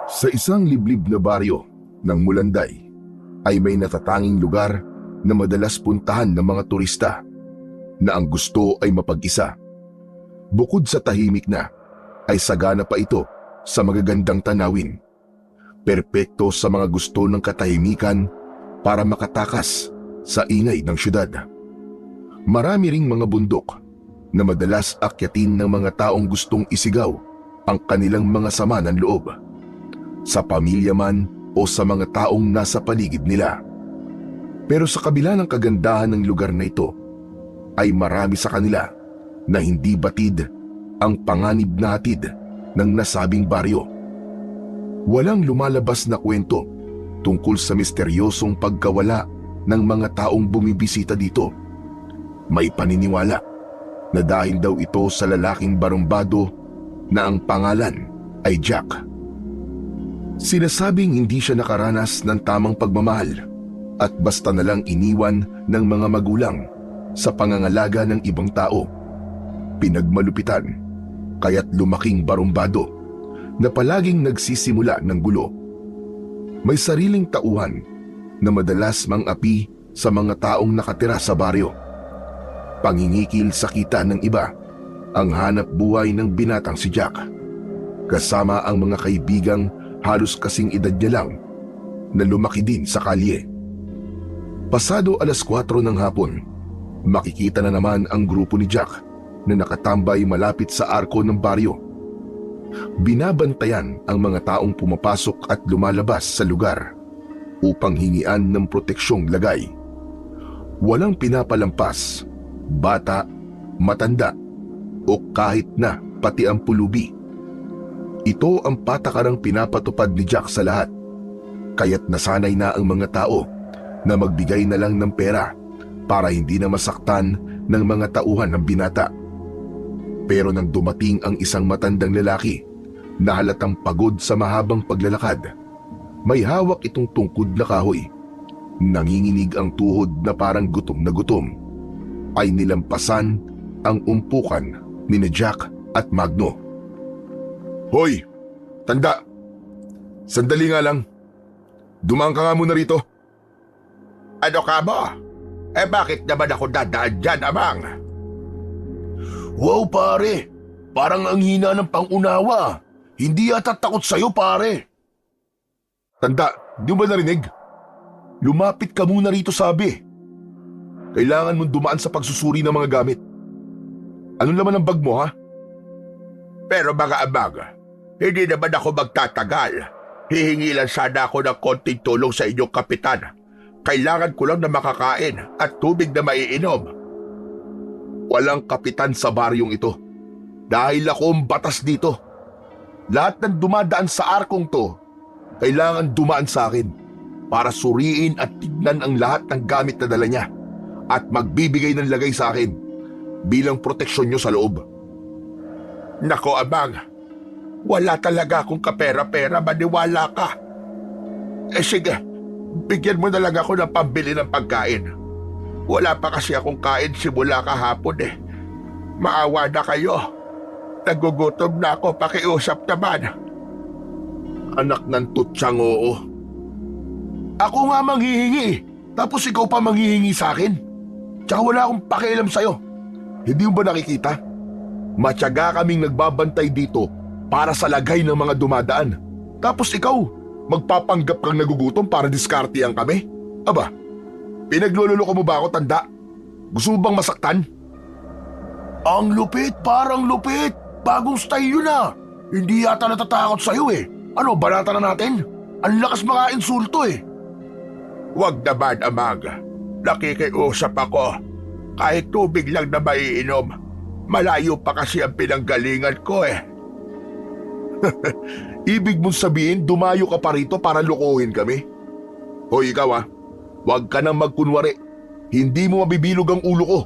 Sa isang liblib na baryo ng Mulanday ay may natatanging lugar na madalas puntahan ng mga turista na ang gusto ay mapag-isa. Bukod sa tahimik na, ay sagana pa ito sa magagandang tanawin. Perpekto sa mga gusto ng katahimikan para makatakas sa ingay ng syudad. Marami ring mga bundok na madalas akyatin ng mga taong gustong isigaw ang kanilang mga sama ng loob, sa pamilya man o sa mga taong nasa paligid nila. Pero sa kabila ng kagandahan ng lugar na ito, ay marami sa kanila na hindi batid ang panganib na hatid ng nasabing baryo. Walang lumalabas na kwento tungkol sa misteryosong pagkawala ng mga taong bumibisita dito. May paniniwala na dahil daw ito sa lalaking barumbado na ang pangalan ay Jack. Sinasabing hindi siya nakaranas ng tamang pagmamahal at basta na lang iniwan ng mga magulang sa pangangalaga ng ibang tao. Pinagmalupitan, kaya't lumaking barumbado na palaging nagsisimula ng gulo. May sariling tauhan na madalas mang-api sa mga taong nakatira sa baryo. Pangingikil sa kita ng iba ang hanap buhay ng binatang si Jack, kasama ang mga kaibigang halos kasing edad niya lang na lumaki din sa kalye. Pasado 4:00 ng hapon, makikita na naman ang grupo ni Jack na nakatambay malapit sa arko ng baryo. Binabantayan ang mga taong pumapasok at lumalabas sa lugar upang hingian ng proteksyong lagay. Walang pinapalampas, bata, matanda, o kahit na pati ang pulubi. Ito ang patakarang pinapatupad ni Jack sa lahat, kaya't nasanay na ang mga tao na magbigay na lang ng pera para hindi na masaktan ng mga tauhan ng binata. Pero nang dumating ang isang matandang lalaki na halatang pagod sa mahabang paglalakad, may hawak itong tungkod na kahoy. Nanginginig ang tuhod na parang gutom na gutom, ay nilampasan ang umpukan ni Jack at Magno. "Hoy, tanda! Sandali nga lang. Dumaan ka nga muna rito." Ano ka mo? Bakit naman ako dadaan dyan, Amang? "Wow pare, parang ang hina ng pangunawa. Hindi yata takot sa'yo pare." "Tanda, di mo ba narinig? Lumapit ka muna rito sabi. Kailangan mong dumaan sa pagsusuri ng mga gamit. Anong laman ng bag mo ha?" Pero mga Amang, hindi naman ako magtatagal. Hihingi lang sana ako ng konting tulong sa inyong kapitan. Kailangan ko lang na makakain at tubig na maiinom. "Walang kapitan sa baryong ito. Dahil ako ang batas dito. Lahat ng dumadaan sa arkong to, kailangan dumaan sa akin para suriin at tignan ang lahat ng gamit na dala niya at magbibigay ng lagay sa akin bilang proteksyon niyo sa loob." Nako, Amang, wala talaga akong kapera-pera, maniwala ka. Sige, bigyan mo na lang ako ng pambili ng pagkain. Wala pa kasi akong kain simula kahapon eh. Maawa na kayo. Nagugutom na ako, pakiusap naman. "Anak ng tutsang oo. Ako nga manghihingi, tapos ikaw pa manghihingi sa akin? Tsaka wala akong pakialam sa'yo. Hindi mo ba nakikita? Matyaga kaming nagbabantay dito para sa lagay ng mga dumadaan. Tapos ikaw, magpapanggap kang nagugutom para diskartehan kami? Aba, pinagluloko mo ba ako, tanda? Gusto mo bang masaktan?" "Ang lupit, parang lupit. Bagong style yun ah. Hindi yata natatakot sa'yo eh. Ano, banata na natin? Ang lakas mga insulto eh." Huwag naman, Amang. Nakikiusap ako. Kahit tubig lang na maiinom. Malayo pa kasi ang pinanggalingan ko eh. Ibig mong sabihin dumayo ka pa rito para lokohin kami? Hoy ikaw huwag ka nang magkunwari. Hindi mo mabibilog ang ulo ko.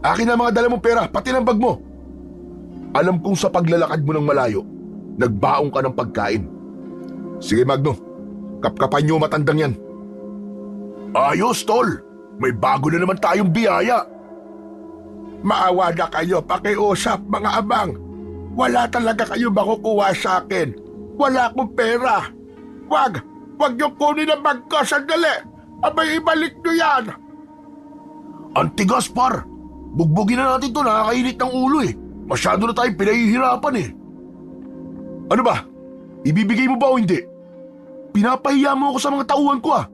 Akin na mga dala mong pera, pati ng bag mo. Alam kong sa paglalakad mo ng malayo, nagbaong ka ng pagkain. Sige Magno, kapkapan niyo matandang yan. Ayos tol, may bago na naman tayong biyaya. Maawa na kayo, pakiusap mga Amang. Wala talaga kayo makukuha sa akin. Wala akong pera. Wag niyo kunin ang bag ko, sandali. Abay, ibalik niyo yan. Ang tigas, par. Bugbugin na natin to, nakakainit ng ulo eh. Masyado na tayong pinahihirapan eh. Ano ba? Ibibigay mo ba o hindi? Pinapahiya mo ako sa mga tauhan ko ah.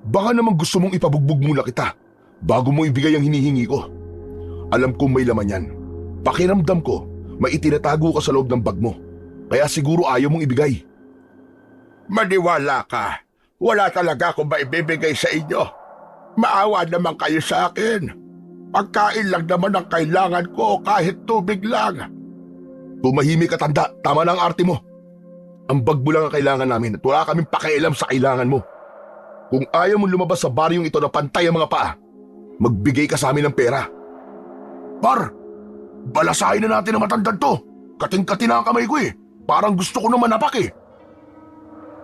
Baka naman gusto mong ipabugbog muna kita bago mo ibigay ang hinihingi ko. Alam kong may laman yan. Pakiramdam ko, may itinatago ka sa loob ng bag mo. Kaya siguro ayaw mong ibigay. Maniwala ka. Wala talaga akong maibibigay sa inyo. Maawa naman kayo sa akin. Pagkain lang naman ang kailangan ko kahit tubig lang. Tumahimik ka, tanda. Tama na ang arte mo. Ang bag mo lang ang kailangan namin at wala kaming pakialam sa kailangan mo. Kung ayaw mong lumabas sa baryong ito na pantay ang mga paa, magbigay ka sa amin ng pera. Par, balasahin na natin ang matandang to. Kating-kati na ang kamay ko eh. Parang gusto ko naman napak eh.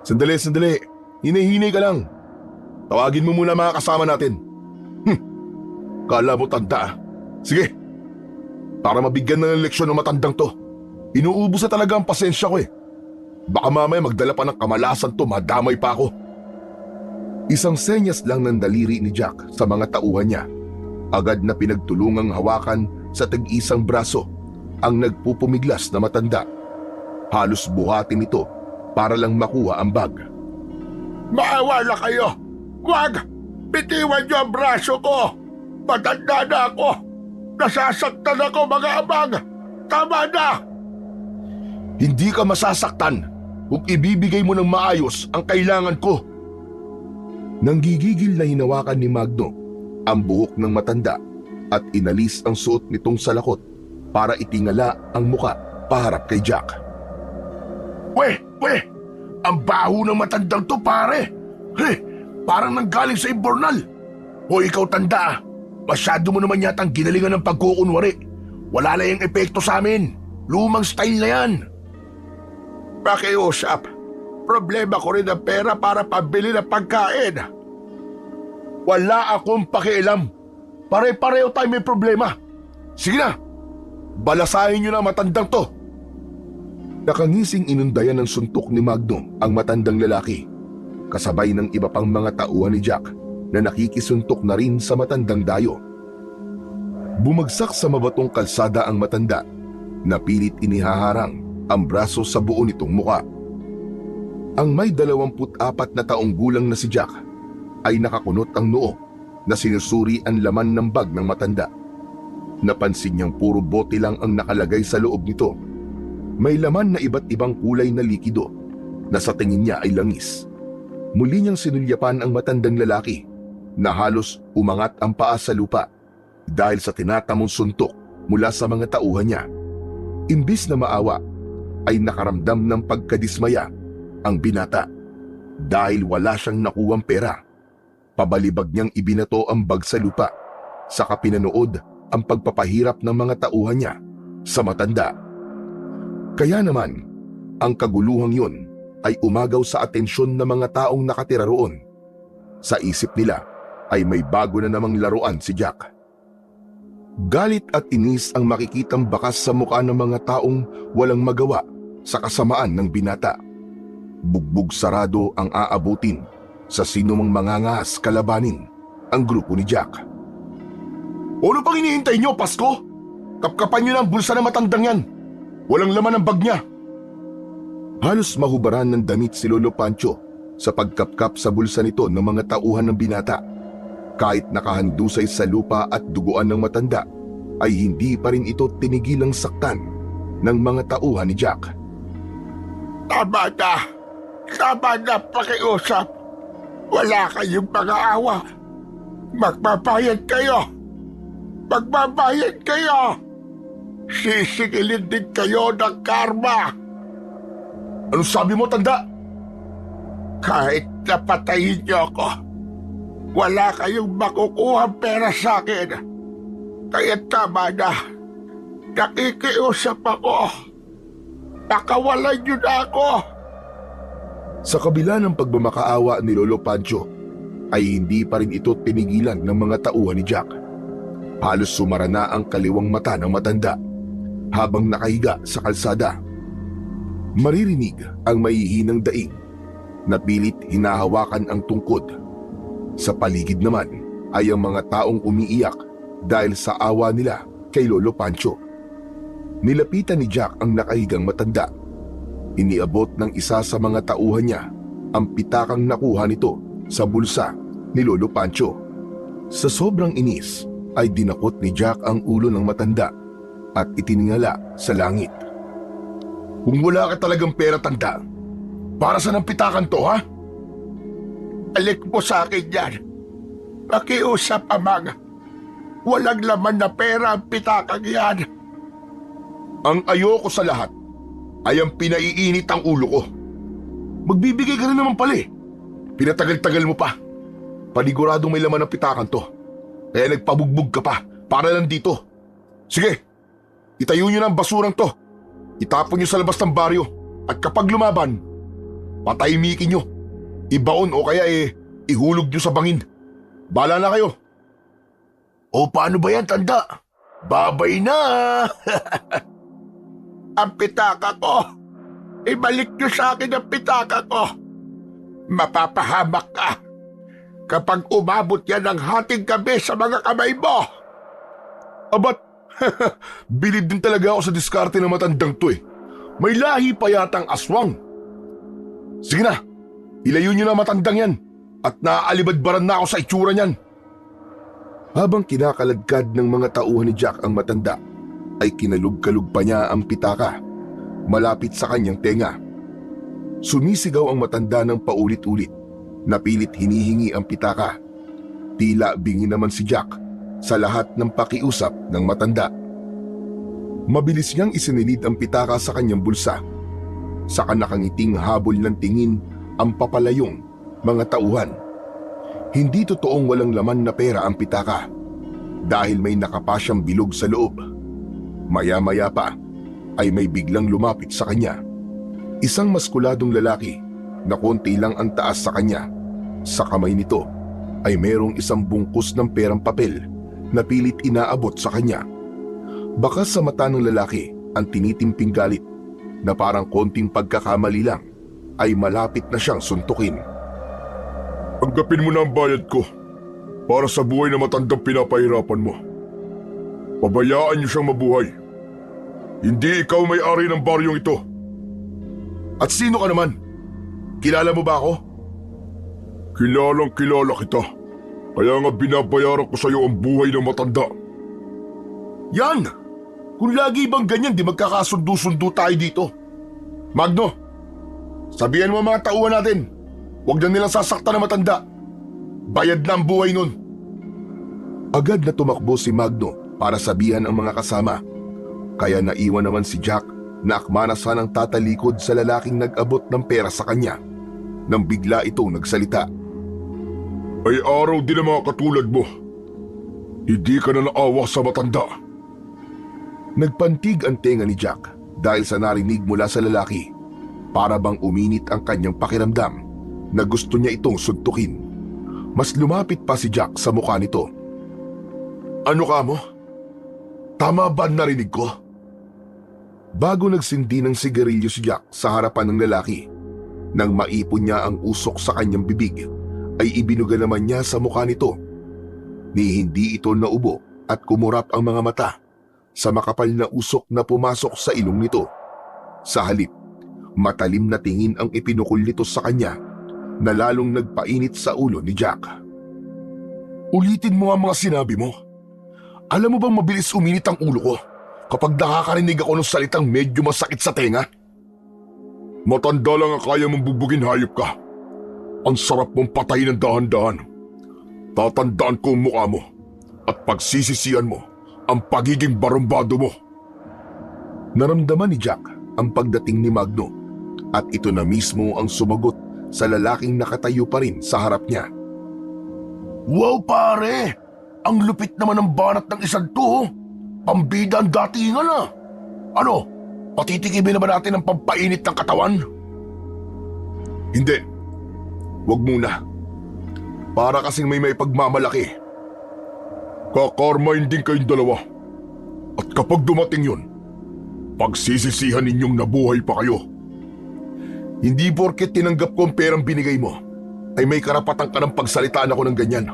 Sandali. Hinay-hinay ka lang. Tawagin mo muna mga kasama natin. Kala mo tanda ah. Sige. Para mabigyan ng leksyon ng matandang to. Inuubos na talaga ang pasensya ko eh. Baka mamaya magdala pa ng kamalasan to, madamay pa ako. Isang senyas lang ng daliri ni Jack sa mga tauhan niya. Agad na pinagtulungang hawakan sa tag-isang braso ang nagpupumiglas na matanda. Halos buhatin ito para lang makuha ang bag. Maawa na kayo. Wag! Bitiwan niyo ang braso ko. Matanda na ako. Nasasaktan ako, mga amang. Tama na! Hindi ka masasaktan kung ibibigay mo ng maayos ang kailangan ko. Nanggigigil na hinawakan ni Magno ang buhok ng matanda at inalis ang suot nitong salakot para itingala ang muka paharap kay Jack. Weh! Ang baho ng matandang to, pare. Parang nanggaling sa imbornal. O ikaw, tanda, masyado mo naman yatang ginalingan ng pagkukunwari. Wala na yung epekto sa amin. Lumang style na yan. Pakiusap. Problema ko rin ang pera para pambili ng pagkain. Wala akong pakialam. Pare-pareho tayo may problema. Sige na, balasahin niyo na matandang to. Nakangising inundayan ng suntok ni Magno ang matandang lalaki, kasabay ng iba pang mga tauhan ni Jack na nakikisuntok na rin sa matandang dayo. Bumagsak sa mabatong kalsada ang matanda, na pilit inihaharang ang braso sa buo nitong muka. Ang may 24 na taong gulang na si Jack ay nakakunot ang noo na sinusuri ang laman ng bag ng matanda. Napansin niyang puro bote lang ang nakalagay sa loob nito. May laman na iba't ibang kulay na likido na sa tingin niya ay langis. Muli niyang sinulyapan ang matandang lalaki na halos umangat ang paa sa lupa dahil sa tinatamong suntok mula sa mga tauhan niya. Imbis na maawa, ay nakaramdam ng pagkadismaya ang binata dahil wala siyang nakuwang pera. Pabalibag niyang ibinato ang bag sa lupa, saka pinanood ang pagpapahirap ng mga tauhan niya sa matanda. Kaya naman, ang kaguluhang yun ay umagaw sa atensyon ng mga taong nakatira roon. Sa isip nila ay may bago na namang laruan si Jack. Galit at inis ang makikitang bakas sa mukha ng mga taong walang magawa sa kasamaan ng binata. Bugbog sarado ang aabutin sa sinumang mangangahas kalabanin ang grupo ni Jack. Ano pang hinihintay niyo, Pasko? Kapkapan niyo na ang bulsa ng matandang yan. Walang laman ang bag niya. Halos mahubaran ng damit si Lolo Pancho sa pagkapkap sa bulsa nito ng mga tauhan ng binata. Kahit nakahandusay sa lupa at duguan ng matanda, ay hindi pa rin ito tinigilang saktan ng mga tauhan ni Jack. Tama na, pakiusap. Wala kayong pag-aawa. Magbabayad kayo. Sisigilin din kayo ng karma. Anong sabi mo, tanda? Kahit napatayin niyo ako, wala kayong makukuha pera sa akin. Kaya tama na. Nakikiusap ako. Pakawalan niyo na ako. Sa kabila ng pagmamakaawa ni Lolo Pancho, ay hindi pa rin ito tinigilan ng mga tauhan ni Jack. Halos sumara na ang kaliwang mata ng matanda habang nakahiga sa kalsada. Maririnig ang maihinang daing na pilit hinahawakan ang tungkod. Sa paligid naman ay ang mga taong umiiyak dahil sa awa nila kay Lolo Pancho. Nilapitan ni Jack ang nakahigang matanda. Iniabot ng isa sa mga tauhan niya ang pitakang nakuha nito sa bulsa ni Lolo Pancho. Sa sobrang inis ay dinakot ni Jack ang ulo ng matanda at itiningala sa langit. Kung wala ka talagang pera, tanda, para saan ang pitakan to, ha? Alik mo sa akin yan. Pakiusap, Amang. Walang laman na pera ang pitakang yan. Ang ayoko sa lahat ay ang pinaiinit ang ulo ko. Magbibigay ka na naman pala eh. Pinatagal-tagal mo pa. Paniguradong may laman ng pitakan to. Kaya nagpabugbog ka pa para lang dito. Sige, itayo nyo na ang basurang to. Itapon nyo sa labas ng baryo. At kapag lumaban, patahimikin nyo. Ibaon o kaya ihulog nyo sa bangin. Bala na kayo. O paano ba yan, tanda? Babay na! Ang pitaka ko! Ibalik niyo sa akin ang pitaka ko! Mapapahamak ka! Kapag umabot yan ng hating gabi sa mga kamay mo! Abat, bilib din talaga ako sa diskarte ng matandang to eh. May lahi pa yatang aswang. Sige na, ilayo nyo na matandang yan at naaalibadbaran na ako sa itsura niyan. Habang kinakaladkad ng mga tauhan ni Jack ang matanda, ay kinalug-kalug pa niya ang pitaka malapit sa kanyang tenga. Sumisigaw ang matanda ng paulit-ulit, napilit hinihingi ang pitaka. Tila bingi naman si Jack sa lahat ng pakiusap ng matanda. Mabilis niyang isinilid ang pitaka sa kanyang bulsa. Sa nakangiting habol ng tingin ang papalayong mga tauhan. Hindi totoong walang laman na pera ang pitaka dahil may nakapasyang bilog sa loob. Maya-maya pa ay may biglang lumapit sa kanya. Isang maskuladong lalaki na konti lang ang taas sa kanya. Sa kamay nito ay merong isang bungkus ng perang papel na pilit inaabot sa kanya. Bakas sa mata ng lalaki ang tinitimping galit na parang konting pagkakamali lang ay malapit na siyang suntukin. Tanggapin mo na ang bayad ko para sa buhay na matandang pinapahirapan mo. Pabayaan niyo siyang mabuhay. Hindi ikaw may-ari ng baryong ito. At sino ka naman? Kilala mo ba ako? Kilalang kilala kita. Kaya nga binabayaran ko sa iyo ang buhay ng matanda. Yan! Kung lagi bang ganyan, di magkakasundo-sundo tayo dito. Magno, sabihan mo ang mga tauhan natin. Huwag na nilang sasaktan na matanda. Bayad na ang buhay nun. Agad na tumakbo si Magno para sabihan ang mga kasama. Kaya naiwan naman si Jack na akma na sanang tatalikod sa lalaking nag-abot ng pera sa kanya nang bigla itong nagsalita. Ay araw din ang mga katulad mo. Hindi ka na naawa sa matanda. Nagpantig ang tenga ni Jack dahil sa narinig mula sa lalaki. Para bang uminit ang kanyang pakiramdam na gusto niya itong suntukin. Mas lumapit pa si Jack sa mukha nito. Ano ka mo? Tama ba narinig ko? Bago nagsindi ng sigarilyo si Jack sa harapan ng lalaki, nang maipon niya ang usok sa kanyang bibig, ay ibinuga naman niya sa mukha nito. Ni hindi ito naubo at kumurap ang mga mata sa makapal na usok na pumasok sa ilong nito. Sa halip, matalim na tingin ang ipinukol nito sa kanya na lalong nagpainit sa ulo ni Jack. Ulitin mo ang mga sinabi mo. Alam mo bang mabilis uminit ang ulo ko kapag nakakarinig ako ng salitang medyo masakit sa tenga? Matanda lang ang kaya mong bubugin, hayop ka. Ang sarap mong patayin ng dahan-dahan. Tatandaan ko ang mukha mo at pagsisisihan mo ang pagiging barumbado mo. Naramdaman ni Jack ang pagdating ni Magno at ito na mismo ang sumagot sa lalaking nakatayo pa rin sa harap niya. Wow pare! Ang lupit naman ng banat ng isang to. Pambida ang datingan ah. Ano? Patitikibin naman natin ang pampainit ng katawan? Hindi. Huwag muna. Para kasing may pagmamalaki. Kakarmain din kayong dalawa. At kapag dumating yun, pagsisisihan ninyong nabuhay pa kayo Hindi porket tinanggap ko ang perang binigay mo, ay may karapatan ka ng pagsalitaan ako ng ganyan.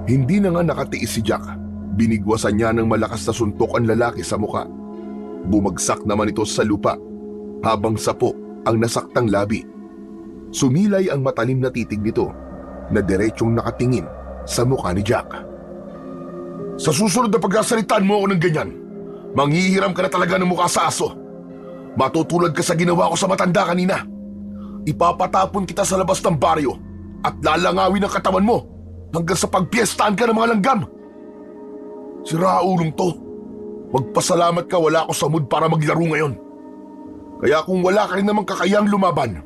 Hindi na nga nakatiis si Jack. Binigwasan niya ng malakas na suntok ang lalaki sa muka. Bumagsak naman ito sa lupa, habang sapo ang nasaktang labi. Sumilay ang matalim na titig nito na diretsong nakatingin sa mukha ni Jack. Sa susunod na pagkasalitaan mo ako ng ganyan, manghihiram ka na talaga ng mukha sa aso. Matutulad ka sa ginawa ko sa matanda kanina. Ipapatapon kita sa labas ng baryo at lalangawin ang katawan mo hanggang sa pagpiestahan ka ng mga langgam. Si Raulong to, magpasalamat ka wala ako sa mood para maglaro ngayon. Kaya kung wala ka rin namang kakayang lumaban,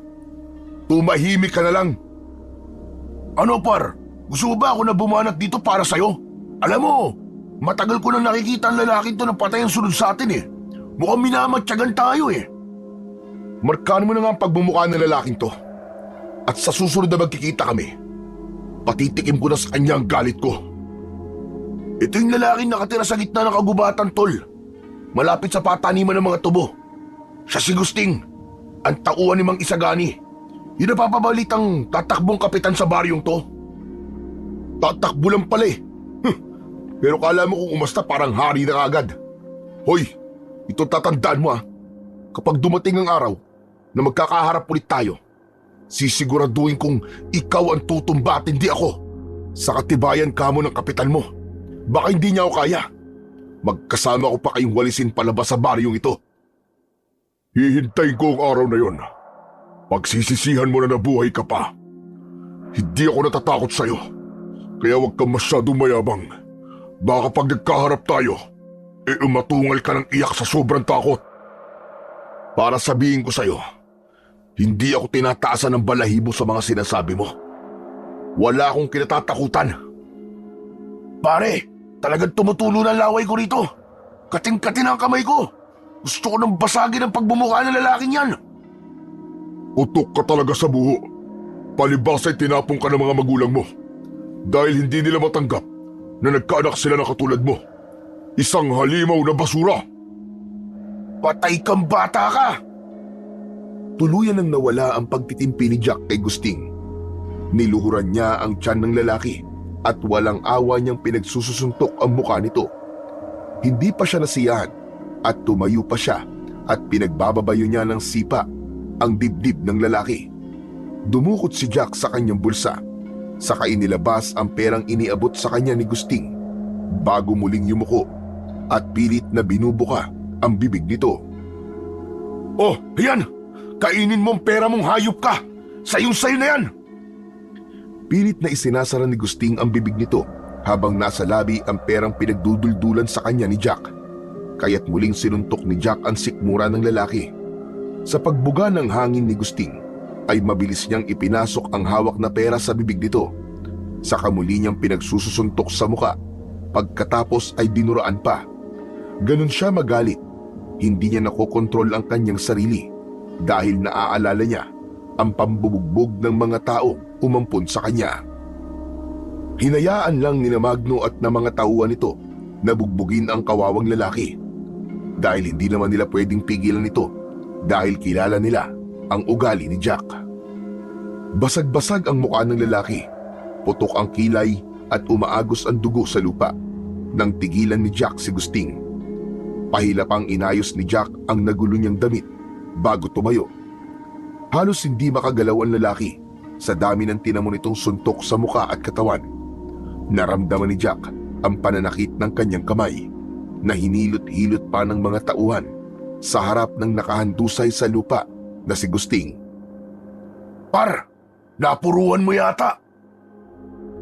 tumahimik ka na lang. Ano par, gusto mo ba ako na bumanat dito para sa'yo? Alam mo, matagal ko nang nakikita ang lalaking to na patay ang sunod sa atin eh. Mukhang minamatyagan tayo eh. Markaan mo na nga ang pagmumukha ng lalaking to. At sa susunod na magkikita kami, patitikim ko na sa kanya ang galit ko. Ito yung lalaking nakatira sa gitna ng kagubatan, tol. Malapit sa pataniman ng mga tubo. Siya si Gusting, ang tauhan ni Mang Isagani. Yung napapabalitang tatakbong kapitan sa baryong to. Tatakbo lang pala eh. Pero kala mo kung umasta parang hari na agad. Hoy, ito tatandaan mo ah. Kapag dumating ang araw na magkakaharap ulit tayo, sisiguraduhin kong ikaw ang tutumba at hindi ako. Sa katibayan ka mo ng kapitan mo. Baka hindi niya ako kaya. Magkasama ko pa kayong walisin palabas sa baryong ito. Hihintayin ko ang araw na yon. Pagsisisihan mo na nabuhay ka pa. Hindi ako natatakot sa'yo. Kaya huwag kang masyadong mayabang. Baka pag nagkaharap tayo, umatungal ka ng iyak sa sobrang takot. Para sabihin ko sa'yo, hindi ako tinataasan ng balahibo sa mga sinasabi mo. Wala akong kinatatakutan. Pare, talagang tumutulo na laway ko rito. Kating-katin ang kamay ko. Gusto ko nang basagin ang pagbumukha ng lalaking yan. Utok ka talaga sa buho. Palibasa'y tinapong ka ng mga magulang mo. Dahil hindi nila matanggap na nagkaanak sila na katulad mo. Isang halimaw na basura. Patay kang bata ka! Tuluyan nang nawala ang pagtitimpi ni Jack kay Gusting. Niluhuran niya ang tiyan ng lalaki at walang awa niyang pinagsususuntok ang mukha nito. Hindi pa siya nasiyahan at tumayo pa siya at pinagbababayo niya ng sipa ang dibdib ng lalaki. Dumukot si Jack sa kanyang bulsa, saka inilabas ang perang iniabot sa kanya ni Gusting bago muling yumuko at pilit na binubuka ang bibig nito. Oh, ayan! Kainin mo ang pera mong hayop ka! Sayong-sayo na yan! Pilit na isinasara ni Gusting ang bibig nito habang nasa labi ang perang pinagduduldulan sa kanya ni Jack. Kaya't muling sinuntok ni Jack ang sikmura ng lalaki. Sa pagbuga ng hangin ni Gusting, ay mabilis niyang ipinasok ang hawak na pera sa bibig nito. Saka muli niyang pinagsusuntok sa muka. Pagkatapos ay dinuraan pa. Ganon siya magalit. Hindi niya nakokontrol ang kanyang sarili dahil naaalala niya ang pambubugbog ng mga tao umampun sa kanya. Hinayaan lang ni na Magno at na mga tauhan nito na bugbugin ang kawawang lalaki dahil hindi naman nila pwedeng pigilan ito dahil kilala nila ang ugali ni Jack. Basag-basag ang mukha ng lalaki, putok ang kilay at umaagos ang dugo sa lupa nang tigilan ni Jack si Gusting. Pahilapang inayos ni Jack ang nagulo niyang damit bago tumayo. Halos hindi makagalaw ang lalaki sa dami ng tinamo nitong suntok sa muka at katawan. Naramdaman ni Jack ang pananakit ng kanyang kamay na hinilot-hilot pa ng mga tauhan sa harap ng nakahandusay sa lupa na si Gusting. Par, napuruan mo yata.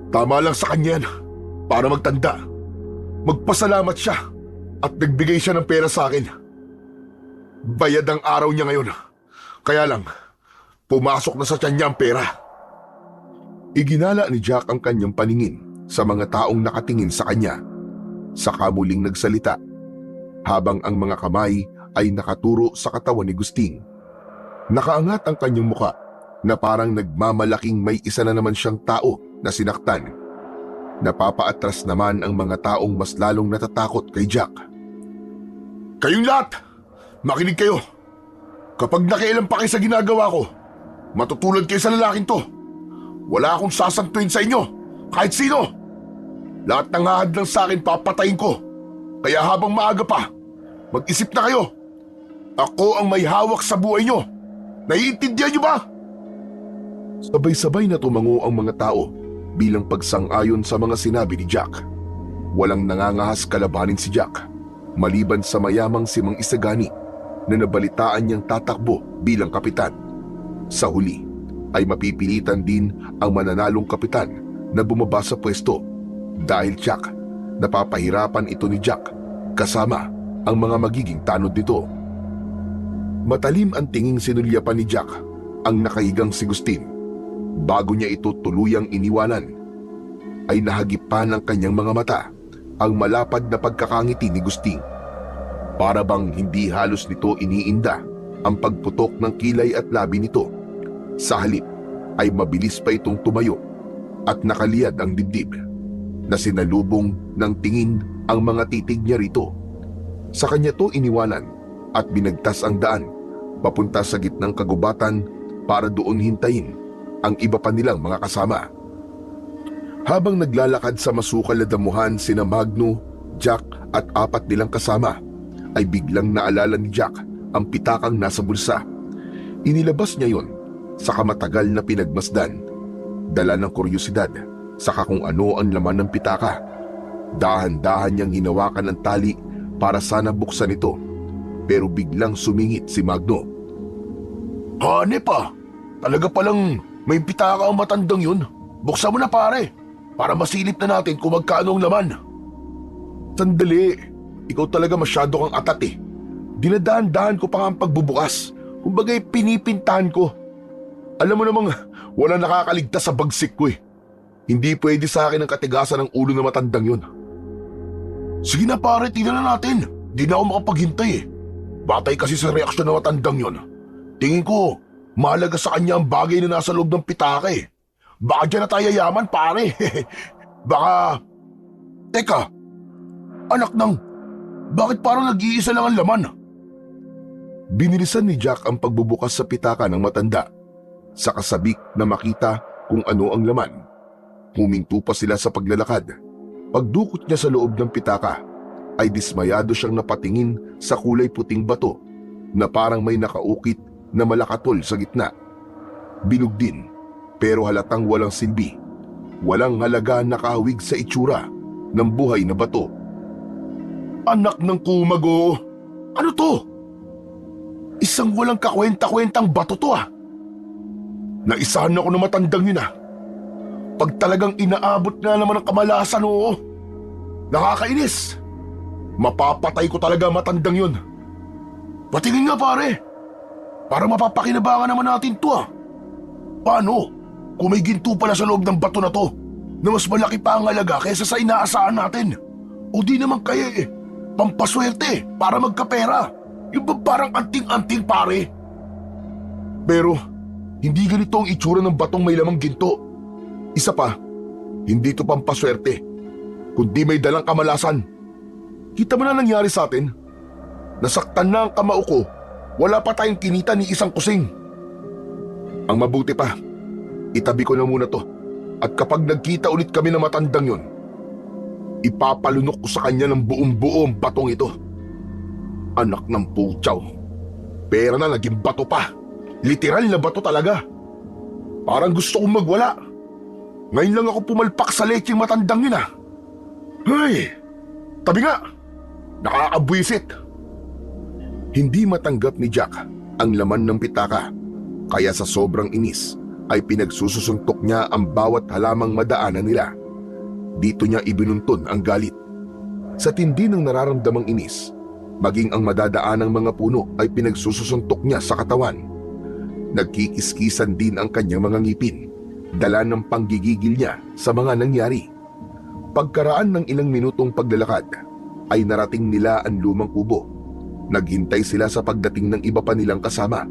Tama lang sa kanya yan para magtanda. Magpasalamat siya at nagbigay siya ng pera sa akin. Bayad ang araw niya ngayon. Kaya lang, pumasok na sa tiyan niya ang pera. Iginala ni Jack ang kanyang paningin sa mga taong nakatingin sa kanya. Saka muling nagsalita habang ang mga kamay ay nakaturo sa katawan ni Gusting. Nakaangat ang kanyang muka na parang nagmamalaking may isa na naman siyang tao na sinaktan. Napapaatras naman ang mga taong mas lalong natatakot kay Jack. Kayong lahat, makinig kayo. Kapag nakialam pa kayo sa ginagawa ko, matutulad kayo sa lalaking to. Wala akong sasantuin sa inyo, kahit sino. Lahat ng hahadlang sa akin papatayin ko. Kaya habang maaga pa, mag-isip na kayo. Ako ang may hawak sa buhay nyo. Naiintindihan nyo ba? Sabay-sabay na tumango ang mga tao bilang pagsang-ayon sa mga sinabi ni Jack. Walang nangangahas kalabanin si Jack, maliban sa mayamang si Mang Isagani na nabalitaan niyang tatakbo bilang kapitan. Sa huli ay mapipilitan din ang mananalong kapitan na bumaba sa pwesto dahil Jack, napapahirapan ito ni Jack kasama ang mga magiging tanod nito. Matalim ang tinging sinulyapan ni Jack ang nakahigang si Gustin. Bago niya ito tuluyang iniwanan, ay nahagip pa ng kanyang mga mata ang malapad na pagkakangiti ni Gusting. Para bang hindi halos nito iniinda ang pagputok ng kilay at labi nito. Sa halip ay mabilis pa itong tumayo at nakaliyad ang dibdib na sinalubong ng tingin ang mga titig niya rito. Sa kanya to iniwanan at binagtas ang daan papunta sa gitnang kagubatan para doon hintayin ang iba pa nilang mga kasama. Habang naglalakad sa masukal na damuhan sina Magno, Jack at 4 nilang kasama, ay biglang naalala ni Jack ang pitakang nasa bulsa. Inilabas niya yon sa kamatagal na pinagmasdan. Dala ng kuryosidad saka kung ano ang laman ng pitaka. Dahan-dahan niyang hinawakan ang tali para sana buksan ito, pero biglang sumingit si Magno. Hanep ah! Talaga palang may pitaka ang matandang yun. Buksan mo na pare, para masilip na natin kung magkano ang laman. Sandali, ikaw talaga masyado kang atat eh. Dinadahan-dahan ko pa nga ang pagbubukas. Kumbaga'y pinipintahan ko. Alam mo namang wala nakakaligtas sa bagsik ko eh. Hindi pwede sa akin ang katigasan ng ulo na matandang yun. Sige na pare, tingnan na natin. Di na ako makapaghintay eh. Batay kasi sa reaksyon ng matandang yun. Tingin ko, mahalaga sa kanya ang bagay na nasa loob ng pitaka eh. Baka dyan na tayo yaman pare. Baka... Teka, anak ng... Bakit parang nag-iisa lang ang laman? Binilisan ni Jack ang pagbubukas sa pitaka ng matanda sa kasabik na makita kung ano ang laman. Huminto pa sila sa paglalakad. Pagdukot niya sa loob ng pitaka ay dismayado siyang napatingin sa kulay puting bato na parang may nakaukit na malakatol sa gitna. Bilog din pero halatang walang silbi. Walang halaga na kahawig sa itsura ng buhay na bato. Anak ng kumago! Ano to? Isang walang kakwenta-kwentang bato to ah. Naisahan ako ng matandang yun ah. Pag talagang inaabot na naman ang kamalasan oo. Nakakainis. Mapapatay ko talaga matandang yun. Patingin nga pare. Para mapapakinabangan naman natin to ah. Paano? Kung may ginto pala sa loob ng bato na to na mas malaki pa ang halaga kaysa sa inaasahan natin. O di naman kaya eh. Pampaswerte para magkapera. Yung ba parang anting-anting pare? Pero hindi ganito ang itsura ng batong may lamang ginto. Isa pa, hindi ito pampaswerte, kundi may dalang kamalasan. Kita mo na nangyari sa atin? Nasaktan na ang kamao ko, wala pa tayong kinita ni isang kusing. Ang mabuti pa, itabi ko na muna to at kapag nagkita ulit kami ng matandang yon, ipapalunok ko sa kanya ng buong-buo ang batong ito. Anak ng putyaw. Pera na naging bato pa. Literal na bato talaga. Parang gusto kong magwala. Ngayon lang ako pumalpak sa lecheng matandang yun ah. Ay, tabi nga. Nakakabwisit. Hindi matanggap ni Jack ang laman ng pitaka. Kaya sa sobrang inis ay pinagsususuntok niya ang bawat halamang madaanan nila. Dito niya ibinunton ang galit. Sa tindi ng nararamdamang inis, maging ang madadaanang mga puno ay pinagsususuntok niya sa katawan. Nagkikiskisan din ang kanyang mga ngipin, dala ng panggigigil niya sa mga nangyari. Pagkaraan ng ilang minutong paglalakad, ay narating nila ang lumang kubo. Naghintay sila sa pagdating ng iba pa nilang kasama,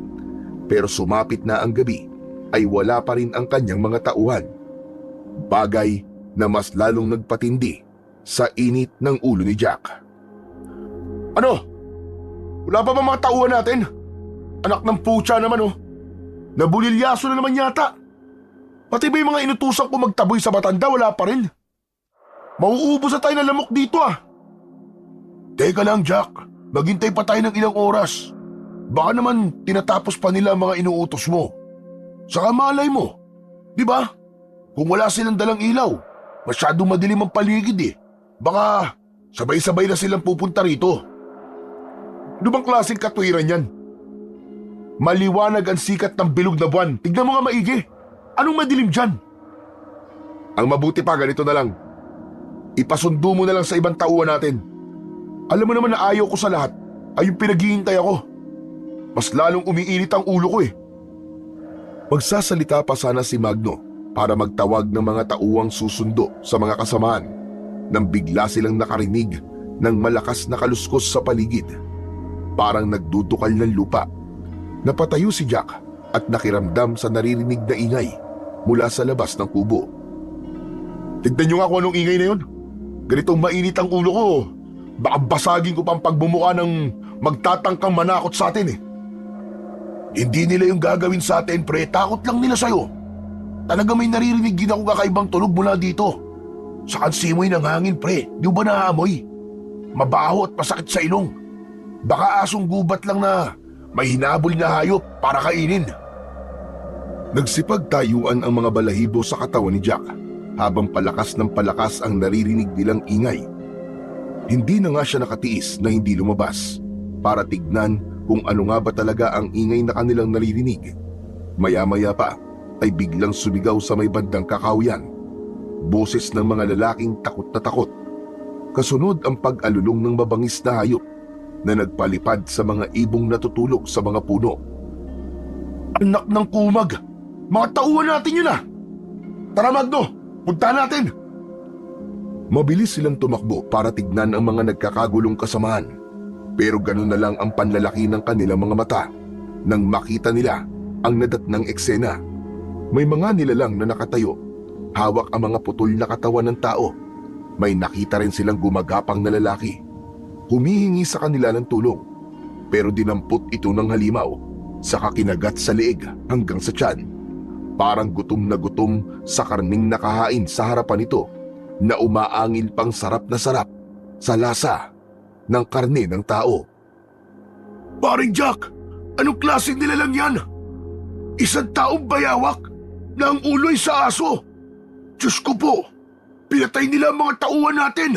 pero sumapit na ang gabi, ay wala pa rin ang kanyang mga tauhan. Bagay na mas lalong nagpatindi sa init ng ulo ni Jack. Ano? Wala pa ba mga tauhan natin? Anak ng putya naman oh. Nabulilyaso na naman yata. Pati ba yung mga inutusan ko magtaboy sa matanda wala pa rin? Mauubos na tayo ng lamok dito ah. Teka lang Jack, maghintay pa tayo ng ilang oras. Baka naman tinatapos pa nila ang mga inuutos mo. Saka malay mo, di ba? Kung wala silang dalang ilaw, masyadong madilim ang paligid eh. Baka sabay-sabay na silang pupunta rito. Ano bang klaseng katwiran yan? Maliwanag ang sikat ng bilog na buwan. Tignan mo nga maigi. Anong madilim dyan? Ang mabuti pa ganito na lang. Ipasundo mo na lang sa ibang tauhan natin. Alam mo naman na ayaw ko sa lahat ay yung pinaghihintay ako. Mas lalong umiinit ang ulo ko eh. Magsasalita pa sana si Magno para magtawag ng mga tauhang susundo sa mga kasamaan nang bigla silang nakarinig ng malakas na kaluskos sa paligid. Parang nagdudukal ng lupa. Napatayo si Jack at nakiramdam sa naririnig na ingay mula sa labas ng kubo. Tignan nyo nga kung anong ingay na yun. Ganitong mainit ang ulo ko. Baka basagin ko pang pagbumuka ng magtatangkang manakot sa atin eh. Hindi nila yung gagawin sa atin, pre. Takot lang nila sa'yo. Talaga may naririnig din ako kakaibang tunog mula dito. Saan simoy ng hangin, pre? Di ba naaamoy? Mabaho at masakit sa ilong. Baka asong gubat lang na may hinabol na hayop para kainin. Nagsipagtayuan ang mga balahibo sa katawan ni Jack habang palakas ng palakas ang naririnig nilang ingay. Hindi na nga siya nakatiis na hindi lumabas para tignan kung ano nga ba talaga ang ingay na kanilang naririnig. Maya-maya pa ay biglang sumigaw sa may bandang kakahuyan. Boses ng mga lalaking takot na takot. Kasunod ang pag-alulong ng mabangis na hayop na nagpalipad sa mga ibong natutulog sa mga puno. Anak ng kumag! Mga tauhan natin yun ah! Tara Magno, punta natin! Mabilis silang tumakbo para tignan ang mga nagkakagulong kasamahan. Pero ganun na lang ang panlalaki ng kanilang mga mata nang makita nila ang nadatnang eksena. May mga nilalang na nakatayo, hawak ang mga putol na katawan ng tao. May nakita rin silang gumagapang na lalaki. Humihingi sa kanila ng tulong, pero dinampot ito ng halimaw, saka kinagat sa leeg hanggang sa tiyan. Parang gutom na gutom sa karning nakahain sa harapan nito na umaangil pang sarap na sarap sa lasa ng karne ng tao. Paring Jack, anong klase nila lang yan? Isang taong bayawak na ang ulo'y sa aso. Diyos ko po, pinatay nila ang mga tauhan natin.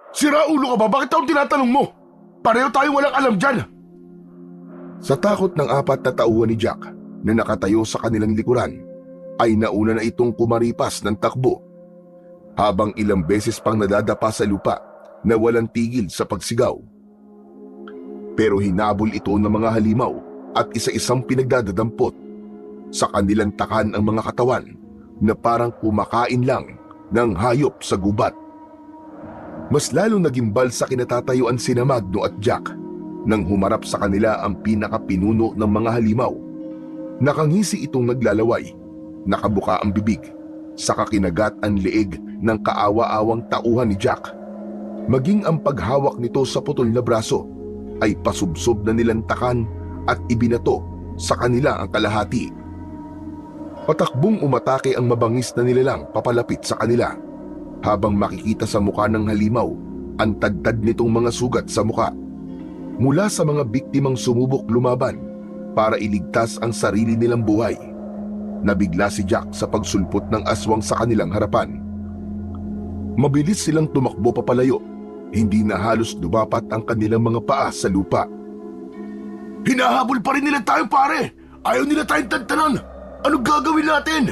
Sira ulo ka ba? Bakit akong tinatanong mo? Pareho tayong walang alam dyan. Sa takot ng apat na tauhan ni Jack na nakatayo sa kanilang likuran, ay nauna na itong kumaripas ng takbo. Habang ilang beses pang nadadapa sa lupa na walang tigil sa pagsigaw. Pero hinabol ito ng mga halimaw at isa-isang pinagdadampot. Sa kanilang takan ang mga katawan na parang kumakain lang ng hayop sa gubat. Mas lalong nagimbal sa kinatatayuan sina Magno at Jack nang humarap sa kanila ang pinakapinuno ng mga halimaw. Nakangisi itong naglalaway, nakabuka ang bibig, saka kinagat ang leeg ng kaawa-awang tauhan ni Jack. Maging ang paghawak nito sa putol na braso ay pasubsob na nilantakan at ibinato sa kanila ang kalahati. Patakbong umatake ang mabangis na nilalang papalapit sa kanila. Habang makikita sa mukha ng halimaw ang tadtad nitong mga sugat sa mukha. Mula sa mga biktimang sumubok lumaban para iligtas ang sarili nilang buhay. Nabigla si Jack sa pagsulpot ng aswang sa kanilang harapan. Mabilis silang tumakbo papalayo. Hindi na halos lumapat ang kanilang mga paa sa lupa. Hinahabol pa rin nila tayo pare! Ayaw nila tayong tantanan! Anong gagawin natin?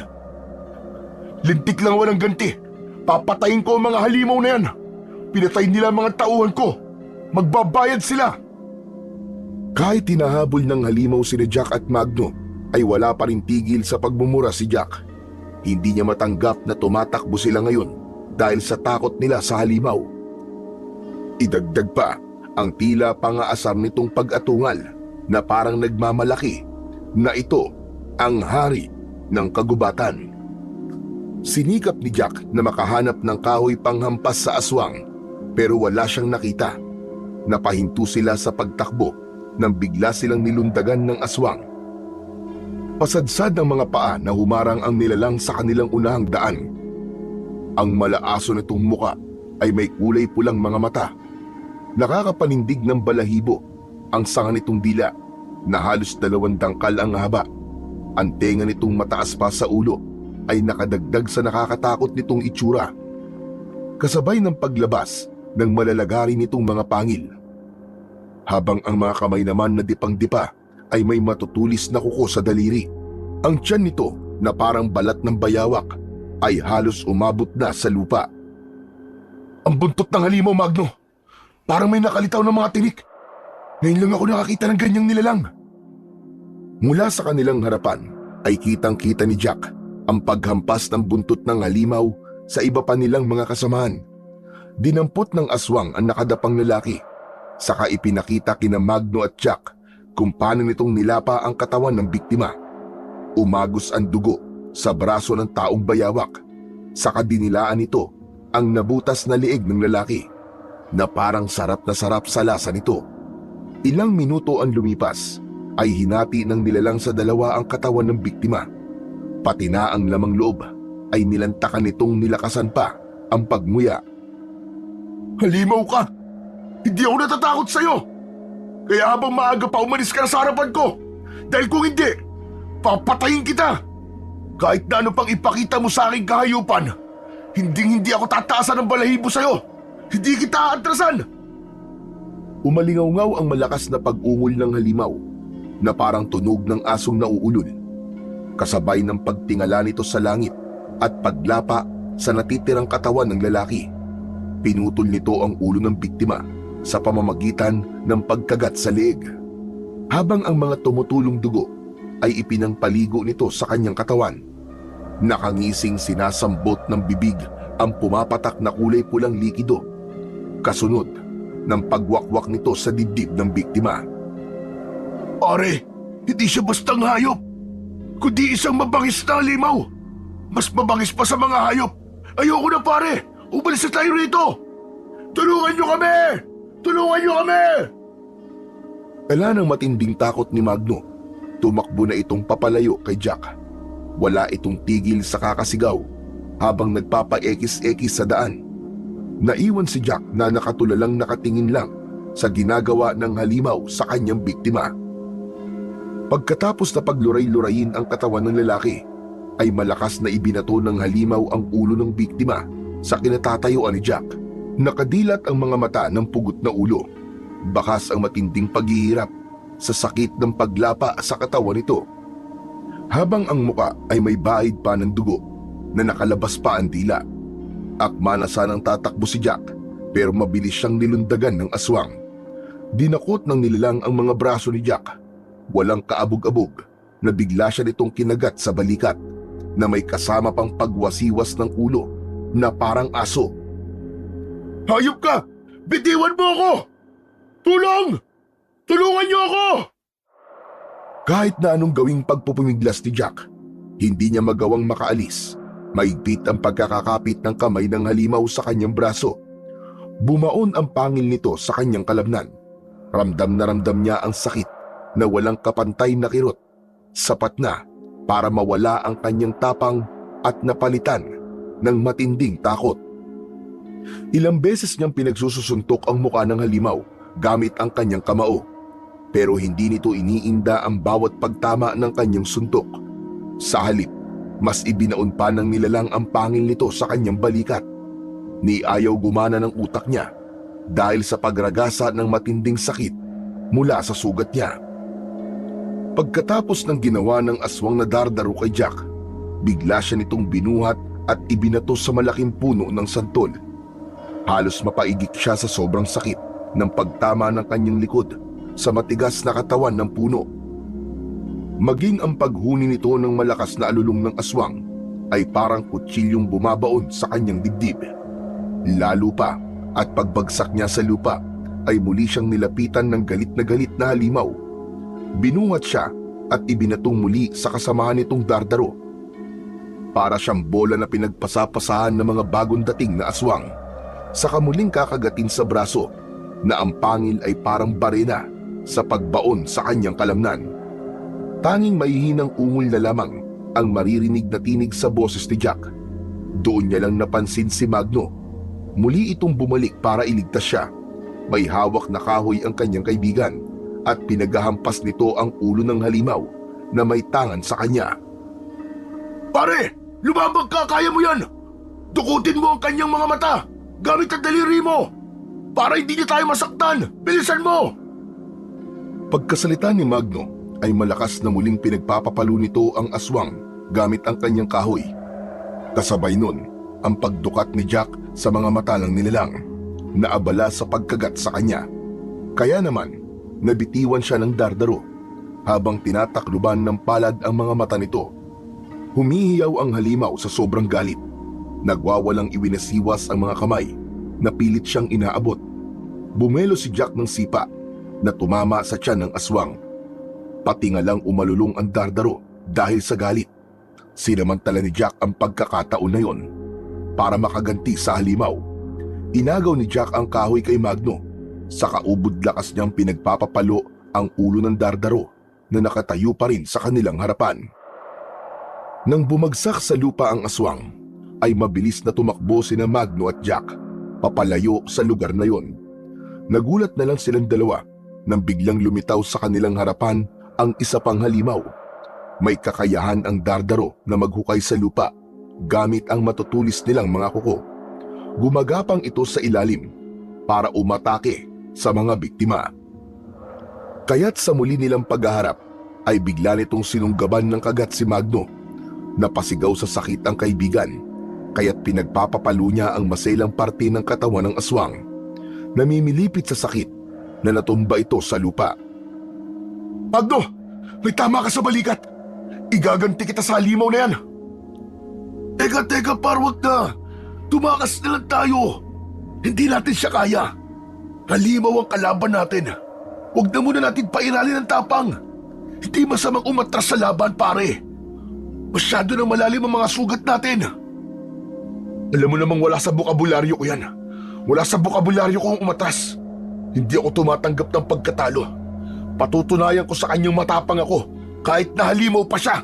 Lintik lang walang ganti. Papatayin ko ang mga halimaw na yan. Pinatay nila ang mga tauhan ko. Magbabayad sila. Kahit hinahabol ng halimaw sina Jack at Magno, ay wala pa rin tigil sa pagmumura si Jack. Hindi niya matanggap na tumatakbo sila ngayon dahil sa takot nila sa halimaw. Idagdag pa ang tila pangaasar nitong pag-atungal na parang nagmamalaki na ito ang hari ng kagubatan. Sinikap ni Jack na makahanap ng kahoy panghampas sa aswang pero wala siyang nakita. Napahinto sila sa pagtakbo nang bigla silang nilundagan ng aswang. Pasadsad ng mga paa na humarang ang nilalang sa kanilang unahang daan. Ang malaaso nitong muka ay may kulay pulang mga mata. Nakakapanindig ng balahibo ang sanga nitong dila na halos 2 dangkal ang haba. Ang tenga nitong mataas pa sa ulo ay nakadagdag sa nakakatakot nitong itsura. Kasabay ng paglabas ng malalagari nitong mga pangil. Habang ang mga kamay naman na dipang-dipa ay may matutulis na kuko sa daliri. Ang tiyan nito na parang balat ng bayawak ay halos umabot na sa lupa. Ang buntot ng halimaw, Magno. Parang may nakalitaw ng mga tinik. Ngayon lang ako nakakita ng ganyang nilalang. Mula sa kanilang harapan ay kitang-kita ni Jack ang paghampas ng buntot ng halimaw sa iba pa nilang mga kasamahan. Dinampot ng aswang ang nakadapang lalaki. Saka ipinakita kina Magno at Jack kung paano nitong nilapa ang katawan ng biktima. Umagos ang dugo sa braso ng taong bayawak. Saka dinilaan nito ang nabutas na liig ng lalaki na parang sarap na sarap sa lasa nito. Ilang minuto ang lumipas ay hinati ng nilalang sa dalawa ang katawan ng biktima. Pati na ang lamang loob ay nilantakan nitong nilakasan pa ang pagmuya. Halimaw ka! Hindi ako natatakot sa'yo! Kaya habang maaga pa umalis ka na sa harapan ko! Dahil kung hindi, papatayin kita! Kahit na ano pang ipakita mo sa aking kahayupan, hindi ako tataasan ng balahibo sa'yo! Hindi kita aatrasan! Umalingaw-ngaw ang malakas na pag-ungol ng halimaw na parang tunog ng asong nauulol. Kasabay ng pagtingala nito sa langit at paglapa sa natitirang katawan ng lalaki. Pinutol nito ang ulo ng biktima sa pamamagitan ng pagkagat sa leeg. Habang ang mga tumutulong dugo ay ipinangpaligo nito sa kanyang katawan. Nakangising sinasambot ng bibig ang pumapatak na kulay pulang likido. Kasunod ng pagwakwak nito sa dibdib ng biktima. Pare, hindi siya bastang hayop, kundi isang mabangis na halimaw. Mas mabangis pa sa mga hayop. Ayoko na, pare! Umalis na tayo rito! Tulungan niyo kami! Tulungan niyo kami! Dala ng matinding takot ni Magno, tumakbo na itong papalayo kay Jack. Wala itong tigil sa kakasigaw habang nagpapa-ekis-ekis sa daan. Naiwan si Jack na nakatulalang nakatingin lang sa ginagawa ng halimaw sa kanyang biktima. Pagkatapos na pagluray-lurayin ang katawan ng lalaki, ay malakas na ibinato ng halimaw ang ulo ng biktima sa kinatatayuan ni Jack. Nakadilat ang mga mata ng pugot na ulo. Bakas ang matinding paghihirap sa sakit ng paglapa sa katawan nito. Habang ang muka ay may bahid pa ng dugo na nakalabas pa ang dila. Akma na sanang tatakbo si Jack pero mabilis siyang nilundagan ng aswang. Dinakot ng nilalang ang mga braso ni Jack. Walang kaabog-abog na bigla siya nitong kinagat sa balikat na may kasama pang pagwasiwas ng ulo na parang aso. Hayop ka! Bitiwan mo ako! Tulong! Tulungan niyo ako! Kahit na anong gawing pagpupumiglas ni Jack, hindi niya magawang makaalis. Maigpit ang pagkakakapit ng kamay ng halimaw sa kanyang braso. Bumaon ang pangil nito sa kanyang kalamnan. Ramdam na ramdam niya ang sakit na walang kapantay na kirot. Sapat na para mawala ang kanyang tapang at napalitan ng matinding takot. Ilang beses niyang pinagsususuntok ang muka ng halimaw gamit ang kanyang kamao. Pero hindi nito iniinda ang bawat pagtama ng kanyang suntok. Sa halip, mas ibinaon pa ng nilalang ang pangil nito sa kanyang balikat. Ni ayaw gumana ng utak niya dahil sa pagragasa ng matinding sakit mula sa sugat niya. Pagkatapos ng ginawa ng aswang na dardaro kay Jack, bigla siya nitong binuhat at ibinato sa malaking puno ng santol. Halos mapaigik siya sa sobrang sakit ng pagtama ng kanyang likod sa matigas na katawan ng puno. Maging ang paghuni nito ng malakas na alulong ng aswang ay parang kutsilyong bumabaon sa kanyang dibdib. Lalo pa at pagbagsak niya sa lupa ay muli siyang nilapitan ng galit na halimaw. Binuhat siya at ibinatong muli sa kasamahan nitong dardaro. Para siyang bola na pinagpasapasahan ng mga bagong dating na aswang. Saka muling kakagatin sa braso na ang pangil ay parang barena sa pagbaon sa kanyang kalamnan. Tanging mahihinang ungol na lamang ang maririnig na tinig sa boses ni Jack. Doon niya lang napansin si Magno. Muli itong bumalik para iligtas siya. May hawak na kahoy ang kanyang kaibigan at pinaghahampas nito ang ulo ng halimaw na may tangan sa kanya. Pare, lumabag ka, kaya mo yan! Dukutin mo ang kanyang mga mata gamit ang daliri mo para hindi niya tayo masaktan. Bilisan mo! Pagkasalita ni Magno ay malakas na muling pinagpapapalo nito ang aswang gamit ang kanyang kahoy. Kasabay nun ang pagdukat ni Jack sa mga mata ng nilalang na abala sa pagkagat sa kanya. Kaya naman, nabitiwan siya ng dardaro habang tinatakluban ng palad ang mga mata nito. Humihiyaw ang halimaw sa sobrang galit. Nagwawalang iwinasiwas ang mga kamay na pilit siyang inaabot. Bumelo si Jack ng sipa na tumama sa tiyan ng aswang. Pati nga lang umalulong ang dardaro dahil sa galit. Sinamantala ni Jack ang pagkakataon na yon para makaganti sa halimaw. Inagaw ni Jack ang kahoy kay Magno. Sa kaubod lakas niyang pinagpapapalo ang ulo ng dardaro na nakatayo pa rin sa kanilang harapan. Nang bumagsak sa lupa ang aswang, ay mabilis na tumakbo sina Magno at Jack papalayo sa lugar na yon. Nagulat na lang silang dalawa nang biglang lumitaw sa kanilang harapan ang isa pang halimaw. May kakayahan ang dardaro na maghukay sa lupa gamit ang matutulis nilang mga kuko. Gumagapang ito sa ilalim para umatake sa mga biktima. Kaya't sa muli nilang paghaharap ay bigla nitong sinunggaban ng kagat si Magno. Napasigaw sa sakit ang kaibigan, kaya't pinagpapapalo niya ang maselang parte ng katawan ng aswang. Namimilipit sa sakit na natumba ito sa lupa. Magno, may tama ka sa balikat. Igaganti kita sa halimaw na yan. Teka, parwag na. Tumakas na lang tayo. Hindi natin siya kaya. Halimaw ang kalaban natin. Huwag na muna natin pairalin ang tapang. Hindi masamang umatras sa laban, pare. Masyado nang malalim ang mga sugat natin. Alam mo namang wala sa bokabularyo ko yan. Wala sa bokabularyo ko ang umatras. Hindi ako tumatanggap ng pagkatalo. Patutunayan ko sa kanyang matapang ako. Kahit na halimaw pa siya,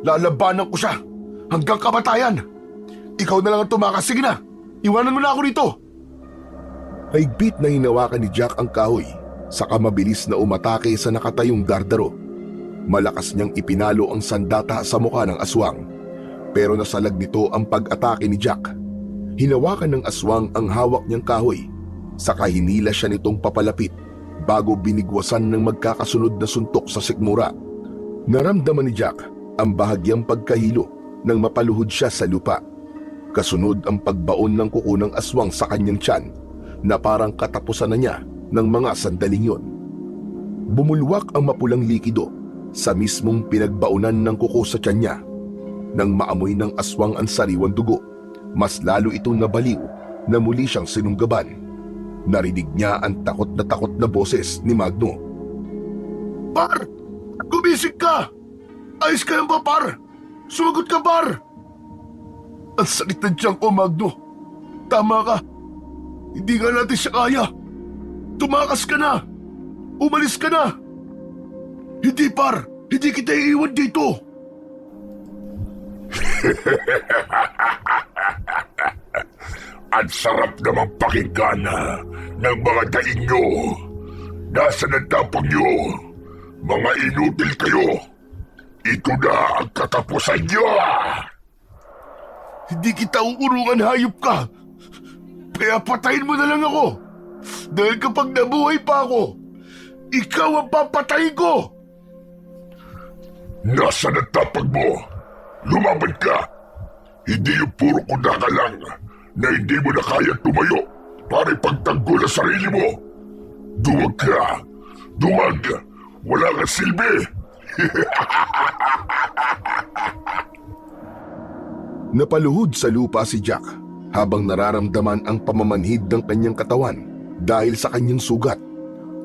lalabanan ko siya hanggang kamatayan. Ikaw na lang ang tumakas. Sige na, iwanan mo na ako rito. Haigpit na hinawakan ni Jack ang kahoy, saka mabilis na umatake sa nakatayong dardaro. Malakas niyang ipinalo ang sandata sa mukha ng aswang, pero nasalag nito ang pag-atake ni Jack. Hinawakan ng aswang ang hawak niyang kahoy, saka hinila siya nitong papalapit bago binigwasan ng magkakasunod na suntok sa sikmura. Naramdaman ni Jack ang bahagyang pagkahilo nang mapaluhod siya sa lupa. Kasunod ang pagbaon ng kuko ng aswang sa kanyang tiyan na parang katapusan na niya ng mga sandaling yon. Bumulwak ang mapulang likido sa mismong pinagbaunan ng kuko sa tiyan niya. Nang maamoy ng aswang ang sariwang dugo, mas lalo itong nabaliw na muli siyang sinunggaban. Narinig niya ang takot na boses ni Magno. Par! Gumising ka! Ayos ka lang ba, par? Sumagot ka, par! Ang sakit ng tiyan ko, Magno. Tama ka. Hindi nga natin siya kaya. Tumakas ka na. Umalis ka na. Hindi, par. Hindi kita iiwan dito. Ang sarap namang pakinggan ng mga daing nyo. Nasaan ang tapang nyo? Mga inutil kayo. Ito na ang katapusan nyo. Hindi kita uurungan, hayop ka. Kaya patayin mo na lang ako. Dahil kapag nabuhay pa ako, ikaw ang papatayin ko. Nasaan ang tapang mo? Lumaban ka. Hindi yung puro kuda ka lang na hindi mo na kaya tumayo para ipagtanggol ang sarili mo. Duwag ka. Duwag. Wala kang silbi. Napaluhod sa lupa si Jack habang nararamdaman ang pamamanhid ng kanyang katawan dahil sa kanyang sugat.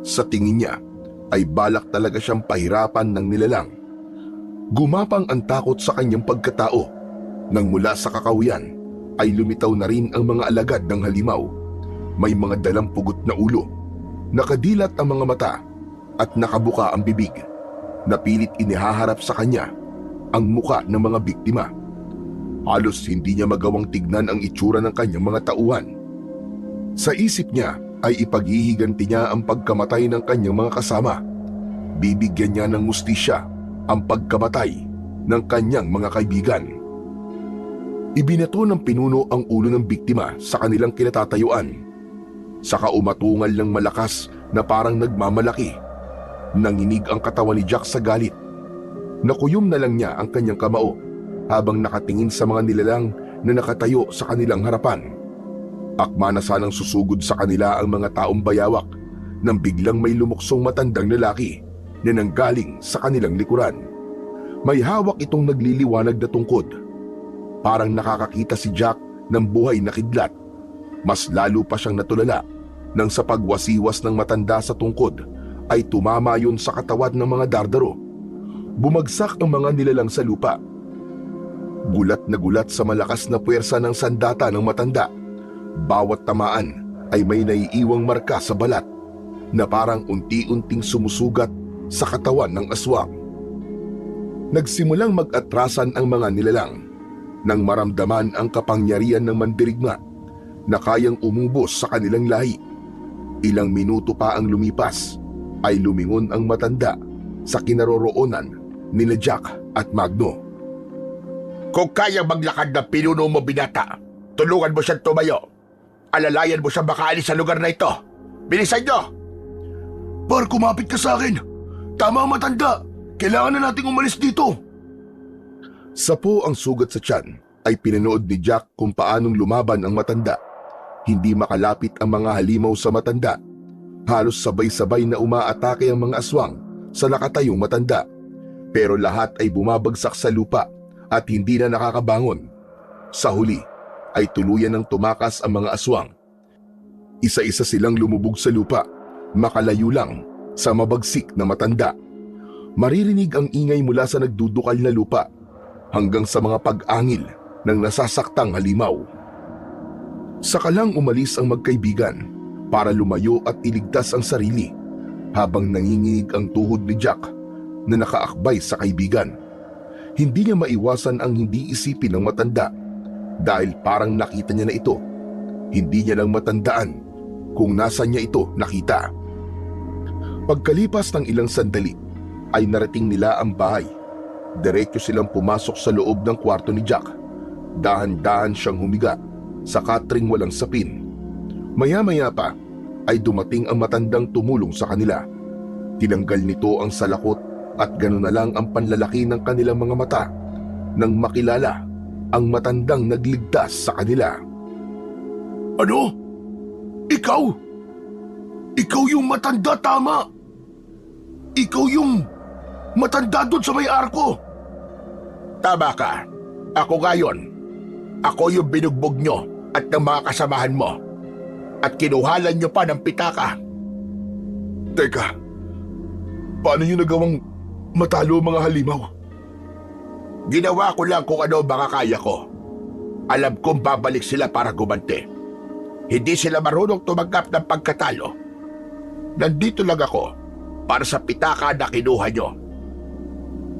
Sa tingin niya ay balak talaga siyang pahirapan ng nilalang. Gumapang ang takot sa kanyang pagkatao. Nang mula sa kakawian ay lumitaw na rin ang mga alagad ng halimaw. May mga dalang pugot na ulo. Nakadilat ang mga mata at nakabuka ang bibig. Napilit inihaharap sa kanya ang muka ng mga biktima. Halos hindi niya magawang tignan ang itsura ng kanyang mga tauhan. Sa isip niya ay ipaghihiganti niya ang pagkamatay ng kanyang mga kasama. Bibigyan niya ng mustisya ang pagkamatay ng kanyang mga kaibigan. Ibinato ng pinuno ang ulo ng biktima sa kanilang kinatatayuan. Saka umatungal ng malakas na parang nagmamalaki. Nanginig ang katawan ni Jack sa galit. Nakuyom na lang niya ang kanyang kamao habang nakatingin sa mga nilalang na nakatayo sa kanilang harapan. Akma na sanang susugod sa kanila ang mga taong bayawak nang biglang may lumuksong matandang lalaki na nanggaling sa kanilang likuran. May hawak itong nagliliwanag na tungkod. Parang nakakakita si Jack ng buhay na kidlat. Mas lalo pa siyang natulala nang sa pagwasiwas ng matanda sa tungkod ay tumama yun sa katawan ng mga dardaro. Bumagsak ang mga nilalang sa lupa. Gulat na gulat sa malakas na puwersa ng sandata ng matanda. Bawat tamaan ay may naiiwang marka sa balat na parang unti-unting sumusugat sa katawan ng aswang. Nagsimulang mag-atrasan ang mga nilalang nang maramdaman ang kapangyarihan ng mandirigma na kayang umubos sa kanilang lahi. Ilang minuto pa ang lumipas ay lumingon ang matanda sa kinaroroonan nila Jack at Magno. Kung kayang maglakad na pinuno mo, binata, tulungan mo siyang tumayo. Alalayan mo siya makaalis sa lugar na ito. Bilisan niyo! Par, kumapit ka sa akin. Tama ang matanda. Kailangan na nating umalis dito. Sapo ang sugat sa tiyan ay pinanood ni Jack kung paanong lumaban ang matanda. Hindi makalapit ang mga halimaw sa matanda. Halos sabay-sabay na umaatake ang mga aswang sa nakatayong matanda. Pero lahat ay bumabagsak sa lupa at hindi na nakakabangon. Sa huli ay tuluyan ng tumakas ang mga aswang. Isa-isa silang lumubog sa lupa, makalayo lang sa mabagsik na matanda. Maririnig ang ingay mula sa nagdudukal na lupa hanggang sa mga pag-angil ng nasasaktang halimaw. Saka lang umalis ang magkaibigan para lumayo at iligtas ang sarili habang nanginginig ang tuhod ni Jack na nakaakbay sa kaibigan. Hindi niya maiwasan ang hindi isipin ng matanda dahil parang nakita niya na ito. Hindi niya lang matandaan kung nasan niya ito nakita. Pagkalipas ng ilang sandali ay narating nila ang bahay. Diretso silang pumasok sa loob ng kwarto ni Jack. Dahan-dahan siyang humiga sa katring walang sapin. Maya-maya pa ay dumating ang matandang tumulong sa kanila. Tinanggal nito ang salakot at gano'n na lang ang panlalaki ng kanilang mga mata nang makilala ang matandang nagligtas sa kanila. Ano? Ikaw? Ikaw yung matanda, tama? Ikaw yung matanda doon sa may arko? Tama ka. Ako ngayon. Ako yung binugbog nyo at ng mga kasamahan mo. At kinuhalan nyo pa ng pitaka. Teka, paano nyo nagawang matalo ang mga halimaw? Ginawa ko lang kung ano mga kaya ko. Alam kong babalik sila para gumanti. Hindi sila marunong tumanggap ng pagkatalo. Nandito lang ako para sa pitaka na kinuha nyo.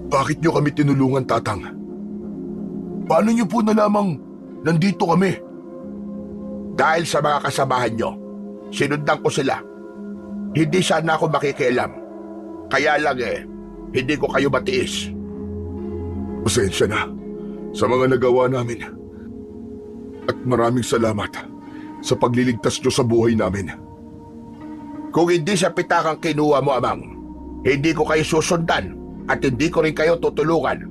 Bakit nyo kami tinulungan, Tatang? Paano nyo po nalamang nandito kami? Dahil sa mga kasamahan nyo, sinundan ko sila. Hindi sana ako makikialam. Kaya lang hindi ko kayo matiis. Pasensya na sa mga nagawa namin. At maraming salamat sa pagliligtas nyo sa buhay namin. Kung hindi sa pitakang kinuha mo, Amang, hindi ko kayo susundan at hindi ko rin kayo tutulungan.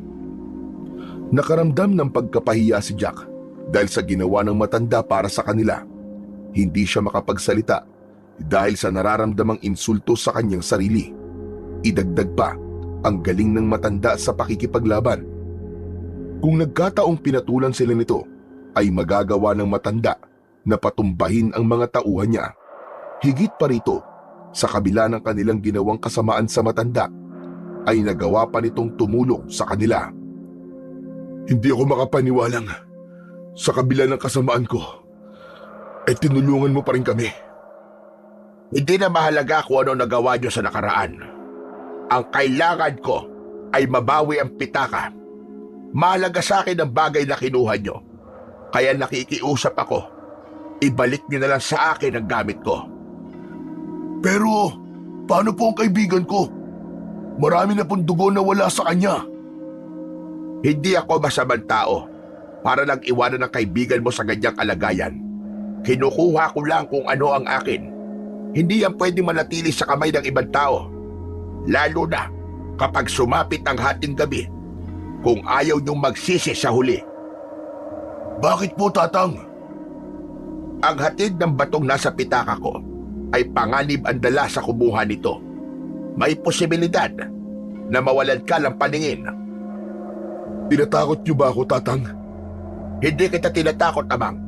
Nakaramdam ng pagkapahiya si Jack dahil sa ginawa ng matanda para sa kanila. Hindi siya makapagsalita dahil sa nararamdamang insulto sa kanyang sarili. Idagdag pa ang galing ng matanda sa pakikipaglaban. Kung nagkataong pinatulan sila nito, ay magagawa ng matanda na patumbahin ang mga tauhan niya. Higit pa rito, sa kabila ng kanilang ginawang kasamaan sa matanda, ay nagawa pa nitong tumulong sa kanila. Hindi ako makapaniwalang sa kabila ng kasamaan ko, ay tinulungan mo pa rin kami. Hindi na mahalaga kung ano nagawa nyo sa nakaraan. Ang kailangan ko ay mabawi ang pitaka. Mahalaga sa akin ang bagay na kinuha nyo. Kaya nakikiusap ako. Ibalik nyo na lang sa akin ang gamit ko. Pero, paano po ang kaibigan ko? Marami na pong dugo na wala sa kanya. Hindi ako masamang tao para lang iwanan ng kaibigan mo sa ganyang kalagayan. Kinukuha ko lang kung ano ang akin. Hindi yan pwedeng manatili sa kamay ng ibang tao. Lalo na kapag sumapit ang hating gabi kung ayaw niyong magsisi sa huli. Bakit po, Tatang? Ang hatid ng batong nasa pitaka ko ay panganib ang dala sa kumuha nito. May posibilidad na mawalan ka ng paningin. Tinatakot niyo ba ako, Tatang? Hindi kita tinatakot, Amang.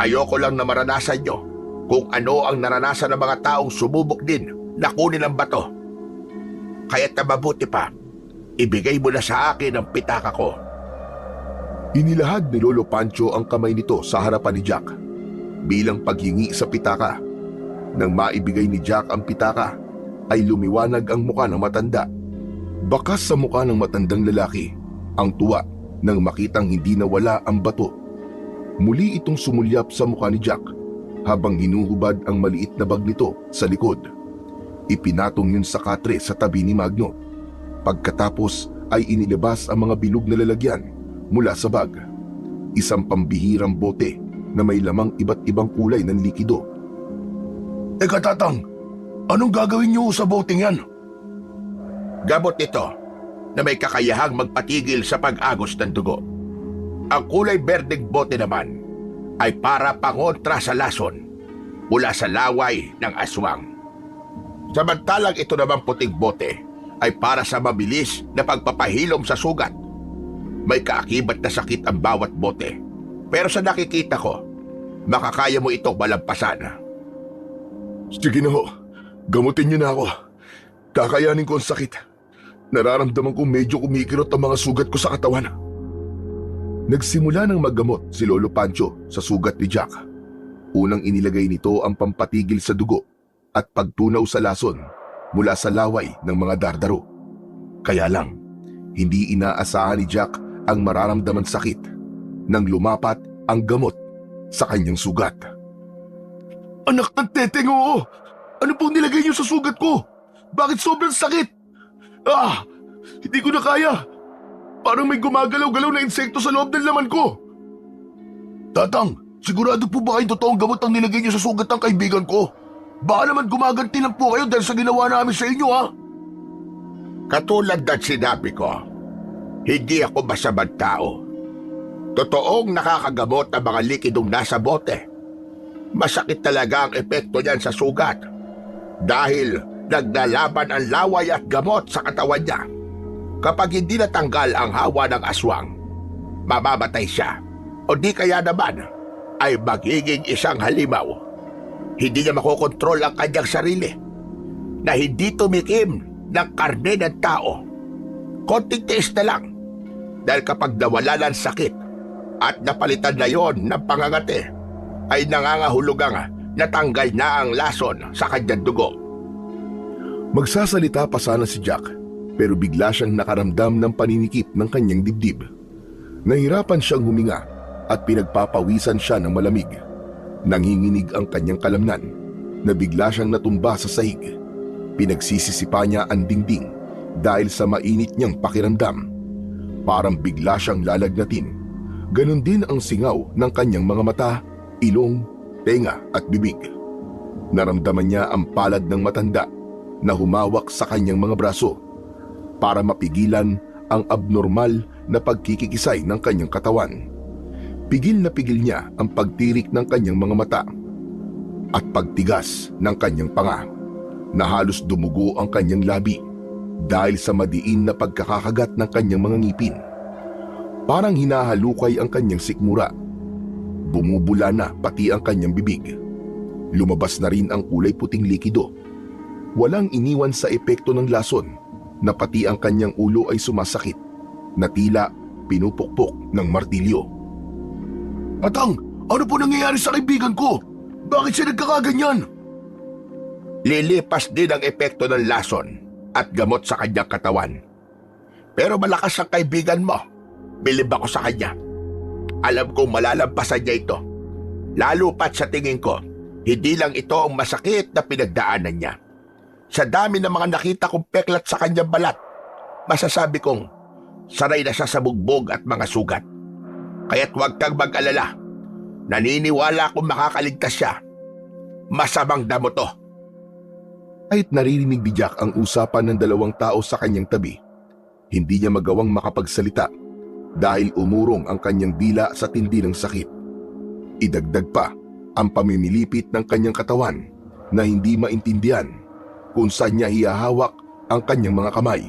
Ayoko lang na maranasan nyo kung ano ang naranasan ng mga taong sumubok din na kunin ang bato. Kaya't mabuti pa, ibigay mo na sa akin ang pitaka ko. Inilahad ni Lolo Pancho ang kamay nito sa harapan ni Jack bilang paghingi sa pitaka. Nang maibigay ni Jack ang pitaka, ay lumiwanag ang muka ng matanda. Bakas sa muka ng matandang lalaki ang tuwa nang makitang hindi nawala ang bato. Muli itong sumulyap sa mukha ni Jack habang hinuhubad ang maliit na bag nito sa likod. Ipinatong yun sa katre sa tabi ni Magno. Pagkatapos ay inilabas ang mga bilog na lalagyan mula sa bag. Isang pambihirang bote na may lamang iba't ibang kulay ng likido. Eka, Tatang, anong gagawin niyo sa boteng yan? Gamot ito na may kakayahang magpatigil sa pag-agos ng dugo. Ang kulay berdeng bote naman ay para pangontra sa lason mula sa laway ng aswang. Samantalang ito namang puting bote ay para sa mabilis na pagpapahilom sa sugat. May kaakibat na sakit ang bawat bote, pero sa nakikita ko, makakaya mo itong malampasan. Sige na ho, gamutin niyo na ako. Kakayanin ko ang sakit. Nararamdaman ko medyo kumikirot ang mga sugat ko sa katawan. Nagsimula ng maggamot si Lolo Pancho sa sugat ni Jack. Unang inilagay nito ang pampatigil sa dugo at pagtunaw sa lason mula sa laway ng mga dardaro. Kaya lang, hindi inaasahan ni Jack ang mararamdaman sakit nang lumapat ang gamot sa kanyang sugat. Anak ng teteng, oo! Ano pong nilagay niyo sa sugat ko? Bakit sobrang sakit? Hindi ko na kaya. Parang may gumagalaw-galaw na insekto sa loob ng laman ko. Tatang, sigurado po ba kayong totoong gamot ang nilagay niyo sa sugat ng kaibigan ko? Baka naman gumaganti lang po kayo dahil sa ginawa namin sa inyo, ha? Katulad ng sinabi ko, hindi ako masamang tao. Totoong nakakagamot ang mga likidong nasa bote. Masakit talaga ang epekto niyan sa sugat dahil naglalaban ang laway at gamot sa katawan niya. Kapag hindi natanggal ang hawa ng aswang, mamamatay siya o di kaya naman ay magiging isang halimaw. Hindi niya makokontrol ang kanyang sarili na hindi tumikim ng karne ng tao. Konting tiis na lang dahil kapag nawala ng sakit at napalitan na yon ng pangangati, ay nangangahulugang natanggal na ang lason sa kanyang dugo. Magsasalita pa sana si Jack, pero bigla siyang nakaramdam ng paninikip ng kanyang dibdib. Nahirapan siyang huminga at pinagpapawisan siya ng malamig. Nanginginig ang kanyang kalamnan na bigla siyang natumba sa sahig. Pinagsisisipa niya ang dingding dahil sa mainit niyang pakiramdam. Parang bigla siyang lalagnatin. Ganon din ang singaw ng kanyang mga mata, ilong, tenga at bibig. Naramdaman niya ang palad ng matanda na humawak sa kanyang mga braso para mapigilan ang abnormal na pagkikikisay ng kanyang katawan. Pigil na pigil niya ang pagtirik ng kanyang mga mata at pagtigas ng kanyang panga na halos dumugo ang kanyang labi dahil sa madiin na pagkakakagat ng kanyang mga ngipin. Parang hinahalukay ang kanyang sikmura. Bumubula na pati ang kanyang bibig. Lumabas na rin ang kulay puting likido. Walang iniwan sa epekto ng lason na pati ang kanyang ulo ay sumasakit na tila pinupukpok ng martilyo. Atang, ano po nangyayari sa kaibigan ko? Bakit siya nagkakaganyan? Lilipas din ang epekto ng lason at gamot sa kanyang katawan. Pero malakas ang kaibigan mo. Bilib ako sa kanya. Alam kong malalampasan niya ito. Lalo pat sa tingin ko, hindi lang ito ang masakit na pinagdaanan niya. Sa dami ng mga nakita kong peklat sa kanyang balat, masasabi kong sanay na siya sa bugbog at mga sugat. Kaya't huwag kang mag-alala. Naniniwala akong makakaligtas siya. Masamang damo to. Kahit naririnig ni Jack ang usapan ng dalawang tao sa kanyang tabi, hindi niya magawang makapagsalita dahil umurong ang kanyang dila sa tindi ng sakit. Idagdag pa ang pamimilipit ng kanyang katawan na hindi maintindihan kung saan niya hihahawak ang kanyang mga kamay.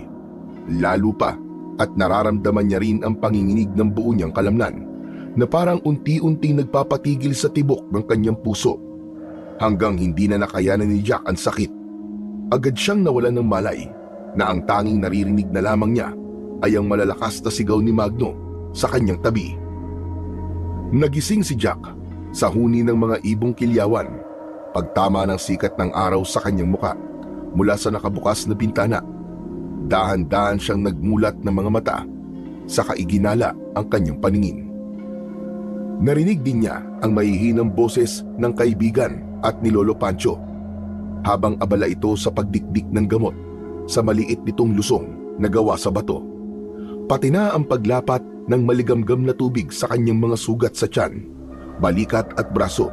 Lalo pa at nararamdaman niya rin ang panginginig ng buo niyang kalamnan na parang unti-unting nagpapatigil sa tibok ng kanyang puso hanggang hindi na nakayanan ni Jack ang sakit. Agad siyang nawalan ng malay na ang tanging naririnig na lamang niya ay ang malalakas na sigaw ni Magno sa kanyang tabi. Nagising si Jack sa huni ng mga ibong kilyawan pagtama ng sikat ng araw sa kanyang muka mula sa nakabukas na bintana. Dahan-dahan siyang nagmulat ng mga mata, saka iginala ang kanyang paningin. Narinig din niya ang mahihinang boses ng kaibigan at ni Lolo Pancho habang abala ito sa pagdikdik ng gamot sa maliit nitong lusong na gawa sa bato. Pati na ang paglapat ng maligamgam na tubig sa kanyang mga sugat sa tiyan, balikat at braso.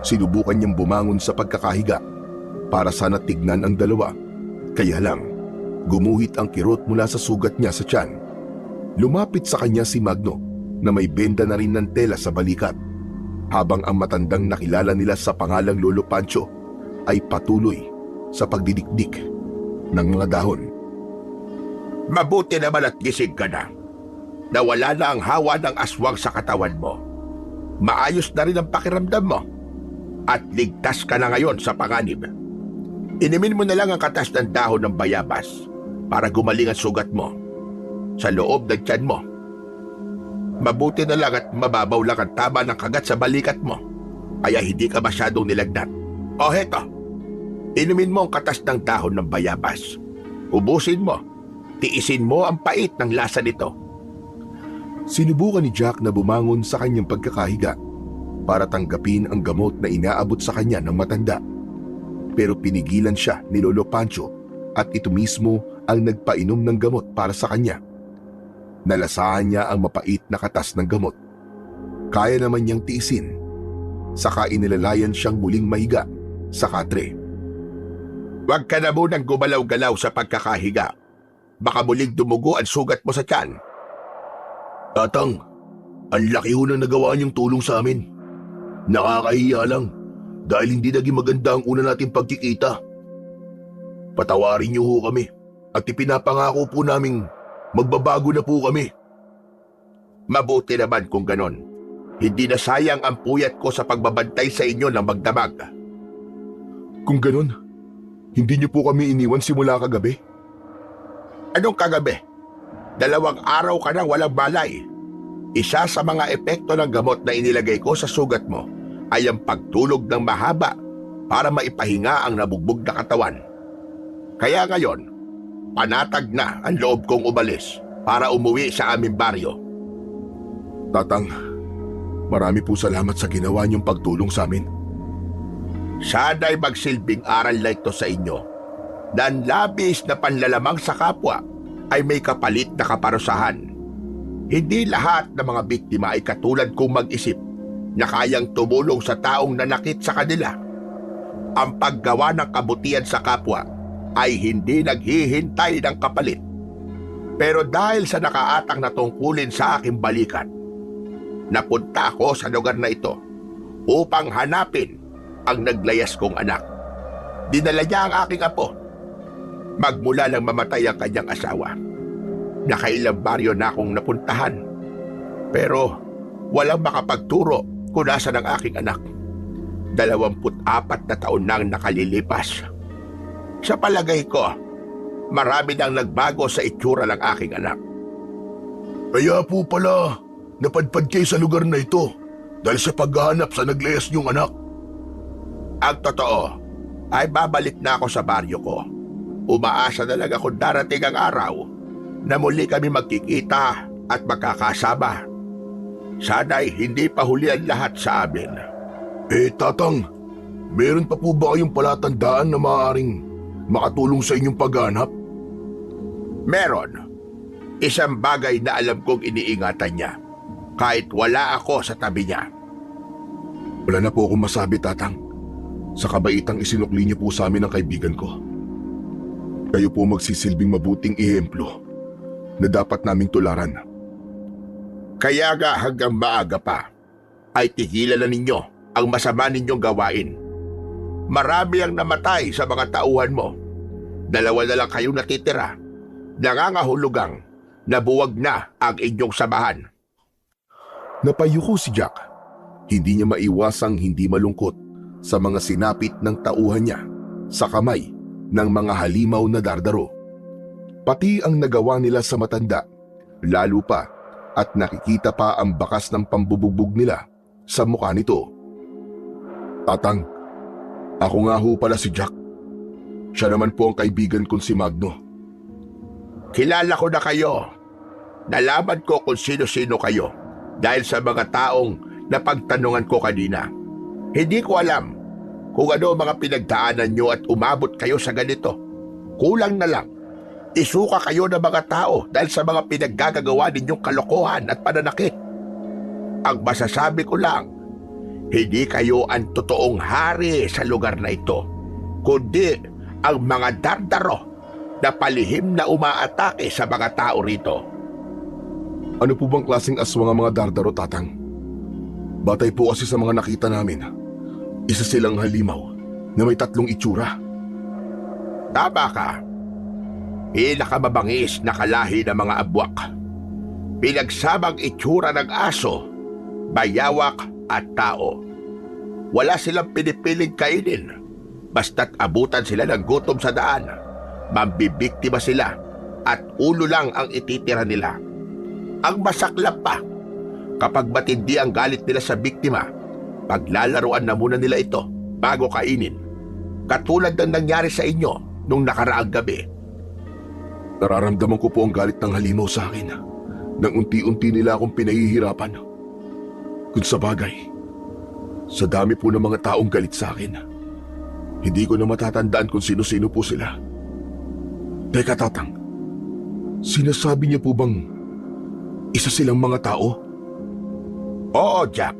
Sinubukan niyang bumangon sa pagkakahiga para sana tignan ang dalawa. Kaya lang, gumuhit ang kirot mula sa sugat niya sa tiyan. Lumapit sa kanya si Magno na may benda na rin ng tela sa balikat, habang ang matandang nakilala nila sa pangalang Lolo Pancho ay patuloy sa pagdidikdik ng mga dahon. Mabuti naman at gising ka na. Nawala na ang hawa ng aswang sa katawan mo. Maayos na rin ang pakiramdam mo. At ligtas ka na ngayon sa panganib. Inumin mo na lang ang katas ng dahon ng bayabas para gumaling ang sugat mo sa loob ng tiyan mo. Mabuti na lang at mababaw lang ang tama ng kagat sa balikat mo, kaya hindi ka masyadong nilagnat. O heto, inumin mo ang katas ng dahon ng bayabas. Ubusin mo, tiisin mo ang pait ng lasa nito. Sinubukan ni Jack na bumangon sa kanyang pagkakahiga para tanggapin ang gamot na inaabot sa kanya ng matanda. Pero pinigilan siya ni Lolo Pancho at ito mismo ang nagpainom ng gamot para sa kanya. Nalasahan niya ang mapait na katas ng gamot. Kaya naman niyang tiisin. Saka inilalayan siyang muling mahiga sa katre. Huwag ka na munang gumalaw-galaw sa pagkakahiga. Baka muling dumugo ang sugat mo sa tiyan. Tatang, ang laki ho na nagawa niyong tulong sa amin. Nakakahiya lang dahil hindi naging maganda ang una nating pagkikita. Patawarin niyo ho kami at ipinapangako po naming magbabago na po kami. Mabuti naman kung ganon. Hindi na sayang ang puyat ko sa pagbabantay sa inyo ng magdamag. Kung ganon, hindi niyo po kami iniwan simula kagabi. Anong kagabi? 2 araw ka nang walang balay. Isa sa mga epekto ng gamot na inilagay ko sa sugat mo ay ang pagtulog ng mahaba para maipahinga ang nabugbog na katawan. Kaya ngayon, panatag na ang loob kong umalis para umuwi sa aming baryo. Tatang, marami po salamat sa ginawa niyong pagtulong sa amin. Sana'y magsilbing aral na ito sa inyo na ang labis na panlalamang sa kapwa ay may kapalit na kaparusahan. Hindi lahat ng mga biktima ay katulad kong mag-isip na kayang tumulong sa taong nanakit sa kanila. Ang paggawa ng kabutihan sa kapwa ay hindi naghihintay ng kapalit. Pero dahil sa nakaatang na tungkulin sa aking balikat, napunta ako sa lugar na ito upang hanapin ang naglayas kong anak. Dinala niya ang aking apo. Magmula lang mamatay ang kanyang asawa. Nakailang baryo na akong napuntahan. Pero walang makapagturo kung nasaan ang aking anak. 24 na taon nang nakalilipas. Sa palagay ko, marami nang nagbago sa itsura ng aking anak. Kaya po pala, napadpad kayo sa lugar na ito dahil sa paghahanap sa naglayas niyong anak. Ang totoo ay babalik na ako sa baryo ko. Umaasa na lang ako darating ang araw na muli kami magkikita at magkakasama. Sana'y hindi pa huli ang lahat sa amin. Tatang, meron pa po ba kayong palatandaan na maaaring makatulong sa inyong paghanap? Meron. Isang bagay na alam kong iniingatan niya, kahit wala ako sa tabi niya. Wala na po akong masabi, Tatang. Sa kabaitang isinukli niyo po sa amin ang kaibigan ko. Kayo po magsisilbing mabuting ehemplo na dapat naming tularan. Kaya nga hanggang maaga pa, ay tigilan na ninyo ang masama ninyong gawain. Marami ang namatay sa mga tauhan mo. 2 na lang kayong natitira. Nangangahulugang nabuwag na ang inyong samahan. Napayuko si Jack. Hindi niya maiwasang hindi malungkot sa mga sinapit ng tauhan niya sa kamay ng mga halimaw na dardaro. Pati ang nagawa nila sa matanda, lalo pa at nakikita pa ang bakas ng pambubugbog nila sa mukha nito. Tatang, ako nga ho pala si Jack. Siya naman po ang kaibigan kong si Magno. Kilala ko na kayo. Nalaman ko kung sino-sino kayo dahil sa mga taong napagtanungan ko kanina. Hindi ko alam kung ano ang mga pinagdaanan nyo at umabot kayo sa ganito. Kulang na lang, isuka kayo ng mga tao dahil sa mga pinaggagawa ninyong kalokohan at pananakit. Ang masasabi ko lang, hindi kayo ang totoong hari sa lugar na ito, kundi ang mga dardaro na palihim na umaatake sa mga tao rito. Ano po bang klaseng aswang ang mga dardaro, Tatang? Batay po kasi sa mga nakita namin, isa silang halimaw na may 3 itsura. Tama ka. Pinakamabangis na kalahi ng mga abwak. Pinagsamang itsura ng aso, bayawak at tao. Wala silang pinipiling kainin. Basta't abutan sila ng gutom sa daan, mambibiktima sila at ulo lang ang ititira nila. Ang masaklap pa, kapag matindi ang galit nila sa biktima, paglalaruan na muna nila ito bago kainin. Katulad ng nangyari sa inyo nung nakaraang gabi. Nararamdaman ko po ang galit ng halimaw sa akin nang unti-unti nila akong pinahihirapan. Kung sa bagay, sa dami po ng mga taong galit sa akin, hindi ko na matatandaan kung sino-sino po sila. Teka, Tatang, sinasabi niyo po bang isa silang mga tao? Oo, Jack.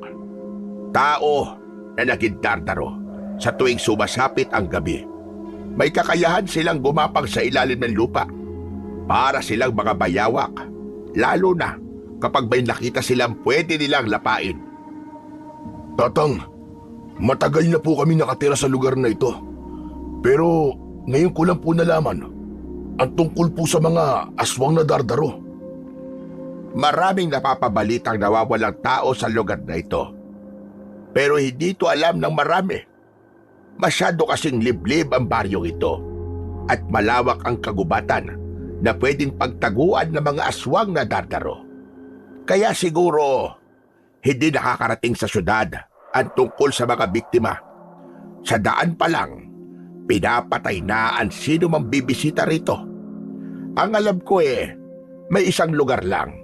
Tao na naging dardaro sa tuwing sumasapit ang gabi. May kakayahan silang gumapang sa ilalim ng lupa. Para silang mga bayawak, lalo na kapag may nakita silang pwede nilang lapain. Tatang, matagal na po kami nakatira sa lugar na ito. Pero ngayon ko lang po nalaman ang tungkol po sa mga aswang na dardaro. Maraming napapabalitang nawawalang tao sa lugar na ito. Pero hindi ito alam ng marami. Masyado kasing liblib ang baryong ito at malawak ang kagubatan na pwedeng pagtaguan ng mga aswang na dardaro. Kaya siguro hindi nakakarating sa syudad ang tungkol sa mga biktima. Sa daan pa lang, pinapatay na ang sino mang bibisita rito. Ang alam ko may isang lugar lang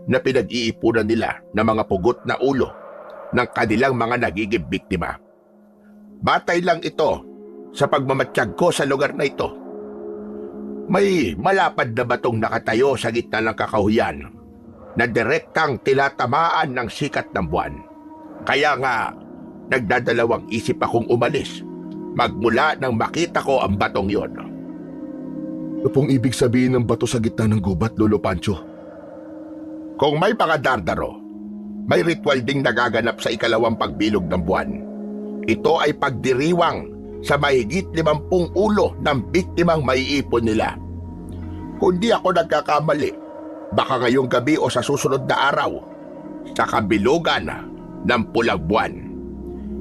na pinag-iipunan nila ng mga pugot na ulo ng kanilang mga nagiging biktima. Batay lang ito sa pagmamatsyag ko sa lugar na ito. May malapad na batong nakatayo sa gitna ng kakahuyan na direktang tinatamaan ng sikat ng buwan. Kaya nga, nagdadalawang isip akong umalis magmula nang makita ko ang batong yon. Ano pong ibig sabihin ng bato sa gitna ng gubat, Lolo Pancho? Kung may mga dardaro, may ritual ding nagaganap sa ikalawang pagbilog ng buwan. Ito ay pagdiriwang sa mahigit 50 ulo ng biktimang maiipon nila. Kung di ako nagkakamali, baka ngayong gabi o sa susunod na araw, sa kabilugan ng pulang buwan.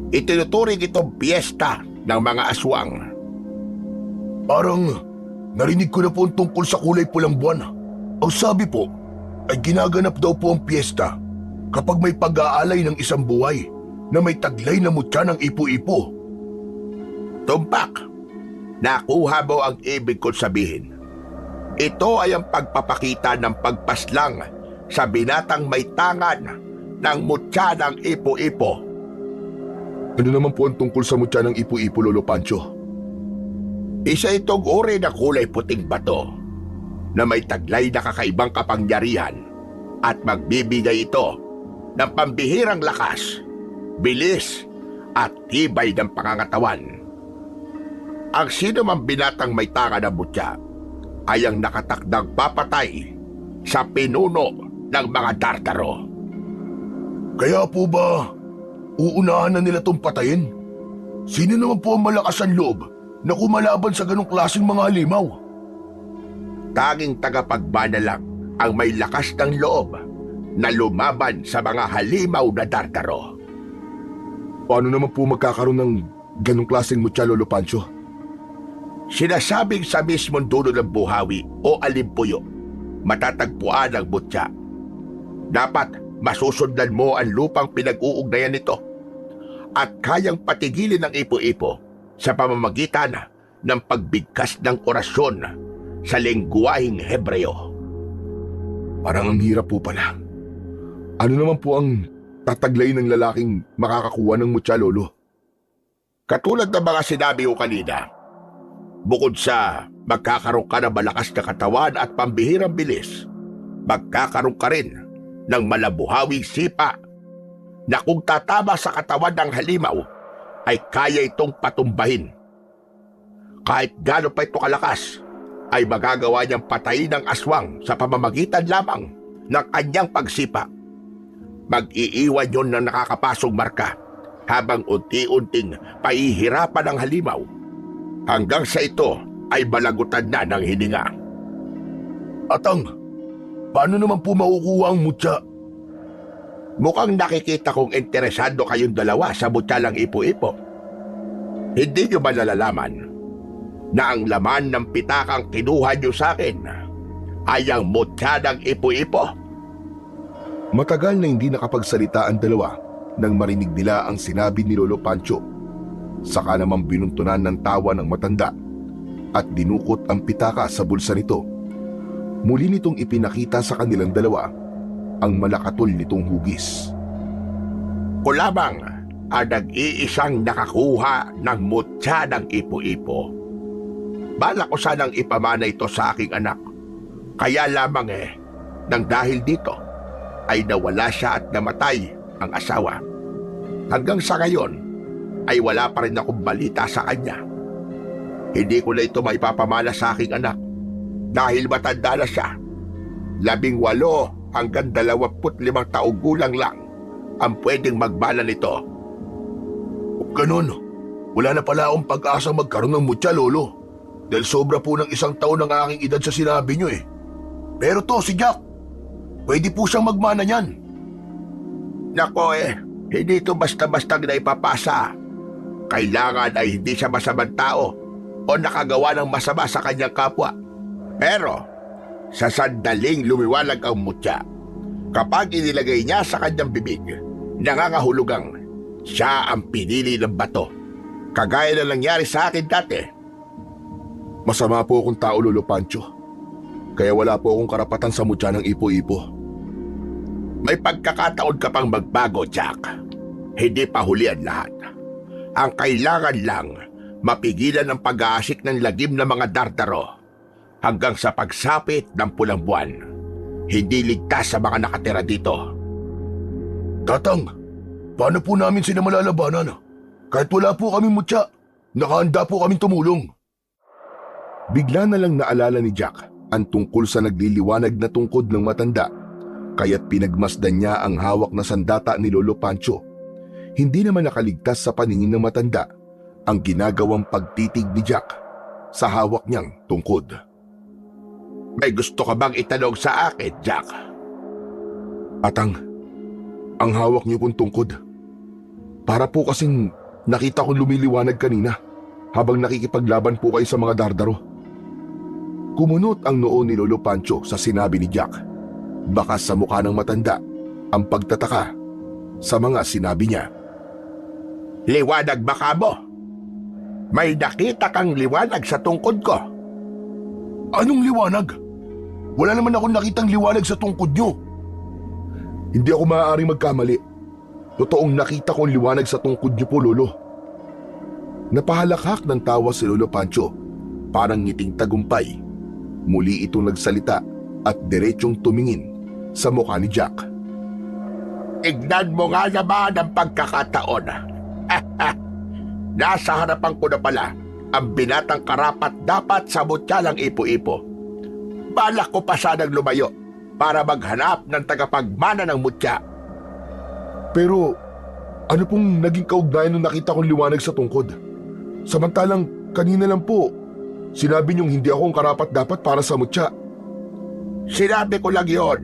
Itinuturing itong piyesta ng mga aswang. Parang narinig ko na po ang tungkol sa kulay pulang buwan. Ang sabi po ay ginaganap daw po ang piyesta kapag may pag-aalay ng isang buhay na may taglay na mutya ng ipo-ipo. Tumpak, Nakuha mo ang ibig kong sabihin. Ito ay ang pagpapakita ng pagpaslang sa binatang may tangan ng mutya ng ipo-ipo. Ano naman po ang tungkol sa mutya ng ipo-ipo, Lolo Pancho? Isa itong uri na kulay puting bato na may taglay na kakaibang kapangyarihan at magbibigay ito ng pambihirang lakas, bilis at tibay ng pangangatawan. Ang sino mang binatang may tanga ng mutya ay ang nakatakdang papatay sa pinuno ng mga Dardaro. Kaya po ba, uunahan na nila tong patayin? Sino naman po ang malakas ang loob na kumalaban sa ganong klaseng mga halimaw? Tanging tagapagbana lang ang may lakas ng loob na lumaban sa mga halimaw na Dardaro. Paano naman po magkakaroon ng ganong klaseng mutya, Lolo Pancho? Sinasabing sa mismong dulo ng buhawi o alimpuyo, matatagpuan ang mutya. Dapat masusundan mo ang lupang pinag-uugnayan nito at kayang patigilin ng ipo-ipo sa pamamagitan ng pagbigkas ng orasyon sa lengguwaheng Hebreo. Parang ang hirap po pala. Ano naman po ang tataglayin ng lalaking makakakuha ng mutya, Lolo? Katulad ng mga sinabi ko kanina, bukod sa magkakaroon ka ng malakas na katawan at pambihirang bilis, magkakaroon ka rin ng malabuhawing sipa na kung tatama sa katawan ng halimaw ay kaya itong patumbahin. Kahit gaano pa ito kalakas, ay magagawa niyang patayin ng aswang sa pamamagitan lamang ng kanyang pagsipa. Mag-iiwan yun ng nakakapasong marka habang unti-unting pahihirapan ng halimaw hanggang sa ito ay balagutan na ng hininga. Atang, paano naman po makukuha ang mutya? Mukhang nakikita kong interesado kayong dalawa sa mutya ng ipo-ipo. Hindi nyo ba nalalaman na ang laman ng pitakang kinuha nyo sa akin ay ang mutya ng ipo-ipo? Matagal na hindi nakapagsalita ang dalawa nang marinig nila ang sinabi ni Lolo Pancho. Saka naman binuntunan ng tawa ng matanda at dinukot ang pitaka sa bulsa nito. Muli nitong ipinakita sa kanilang dalawa ang malakatol nitong hugis. Kulamang ang nag-iisang nakakuha ng mutya ng ipo-ipo. Bala ko sanang ipamana ito sa aking anak. Kaya lamang nang dahil dito ay nawala siya at namatay ang asawa. Hanggang sa ngayon ay wala pa rin akong balita sa kanya. Hindi ko na ito maipapamana sa aking anak dahil matanda na siya. 18 hanggang 25 taong gulang lang ang pwedeng magmana nito. Ganun, wala na pala akong pag-asa magkaroon ng mutya, Lolo. Dahil sobra po ng 1 taon ng aking edad sa sinabi nyo Pero to, si Jack, pwede po siyang magmana niyan. Nako hindi ito basta-basta na ipapasa. Kailangan ay hindi siya masamang tao o nakagawa ng masama sa kanyang kapwa. Pero sa sandaling lumiwalag ang mutya, kapag inilagay niya sa kanyang bibig, nangangahulugang siya ang pinili ng bato. Kagaya na nangyari sa akin dati. Masama po akong tao, Lolo Pancho. Kaya wala po akong karapatan sa mutya ng ipo-ipo. May pagkakataon ka pang magbago, Jack. Hindi pa huli ang lahat. Ang kailangan lang, mapigilan ang pag-aasik ng lagim ng mga Dardaro hanggang sa pagsapit ng pulang buwan. Hindi ligtas sa mga nakatira dito. Tatang, paano po namin sila malalabanan? Kahit wala po kami mutya, nakahanda po kaming tumulong. Bigla na lang naalala ni Jack ang tungkol sa nagliliwanag na tungkod ng matanda, kaya't pinagmasdan niya ang hawak na sandata ni Lolo Pancho. Hindi naman nakaligtas sa paningin ng matanda ang ginagawang pagtitig ni Jack sa hawak niyang tungkod. May gusto ka bang itanong sa akin, Jack? Atang, ang hawak niyo pong tungkod. Para po kasing nakita kong lumiliwanag kanina habang nakikipaglaban po kayo sa mga Dardaro. Kumunot ang noo ni Lolo Pancho sa sinabi ni Jack. Baka sa mukha ng matanda ang pagtataka sa mga sinabi niya. Liwanag ba ka mo? May nakita kang liwanag sa tungkod ko. Anong liwanag? Wala naman akong nakitang liwanag sa tungkod nyo. Hindi ako maaaring magkamali. Totoong nakita ko ang liwanag sa tungkod nyo po, Lolo. Napahalakhak ng tawa si Lolo Pancho, parang ngiting tagumpay. Muli itong nagsalita at diretsyong tumingin sa mukha ni Jack. Tignan mo nga naman ang pagkakataon. Nasa harapan ko na pala ang binatang karapat dapat sa mutya ng ipo-ipo. Balak ko pa sanang lumayo para maghanap ng tagapagmana ng mutya. Pero ano pong naging kaugnayan nung nakita kong liwanag sa tungkod? Samantalang kanina lang po, sinabi niyong hindi ako ang karapat-dapat para sa mutya. Sinabi ko lang yon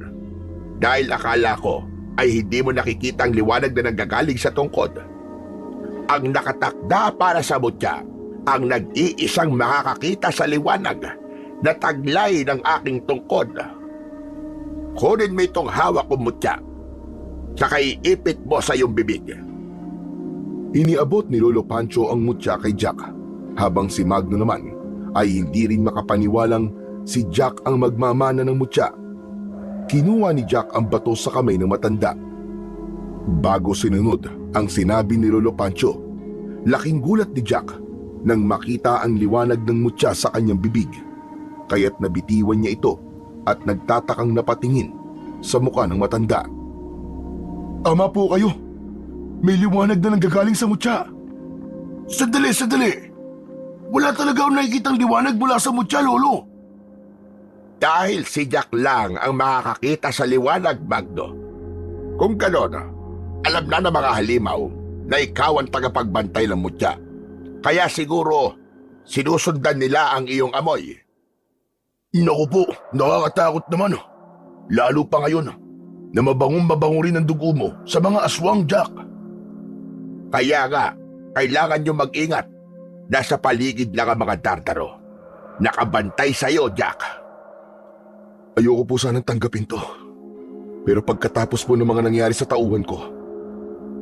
dahil akala ko ay hindi mo nakikita ang liwanag na nanggagaling sa tungkod. Ang nakatakda para sa mutya, ang nag-iisang makakakita sa liwanag na taglay ng aking tungkod. Kunin mo itong hawak kong mutya, saka iipit mo sa iyong bibig. Iniabot ni Lolo Pancho ang mutya kay Jack, habang si Magno naman ay hindi rin makapaniwalang si Jack ang magmamana ng mutya. Kinuha ni Jack ang bato sa kamay ng matanda. Bago sinunod ang sinabi ni Lolo Pancho, laking gulat ni Jack nang makita ang liwanag ng mutya sa kanyang bibig, kaya't nabitiwan niya ito at nagtatakang napatingin sa mukha ng matanda. Ama po kayo, may liwanag na nanggagaling sa mutya. Sandali! Wala talaga akong nakikitang liwanag mula sa mutya, Lolo. Dahil si Jack lang ang makakakita sa liwanag, Magno. Kung ganon, alam na ng mga halimaw na ikaw ang tagapagbantay ng mutya. Kaya siguro, sinusundan nila ang iyong amoy. Naku po, nakakatakot naman. Lalo pa ngayon na mabango rin ang dugo mo sa mga aswang, Jack. Kaya nga, kailangan nyo mag-ingat. Nasa paligid lang ang mga Tartaro. Nakabantay sa'yo, Jack. Ayoko po sanang tanggapin to. Pero pagkatapos po ng mga nangyari sa tauhan ko,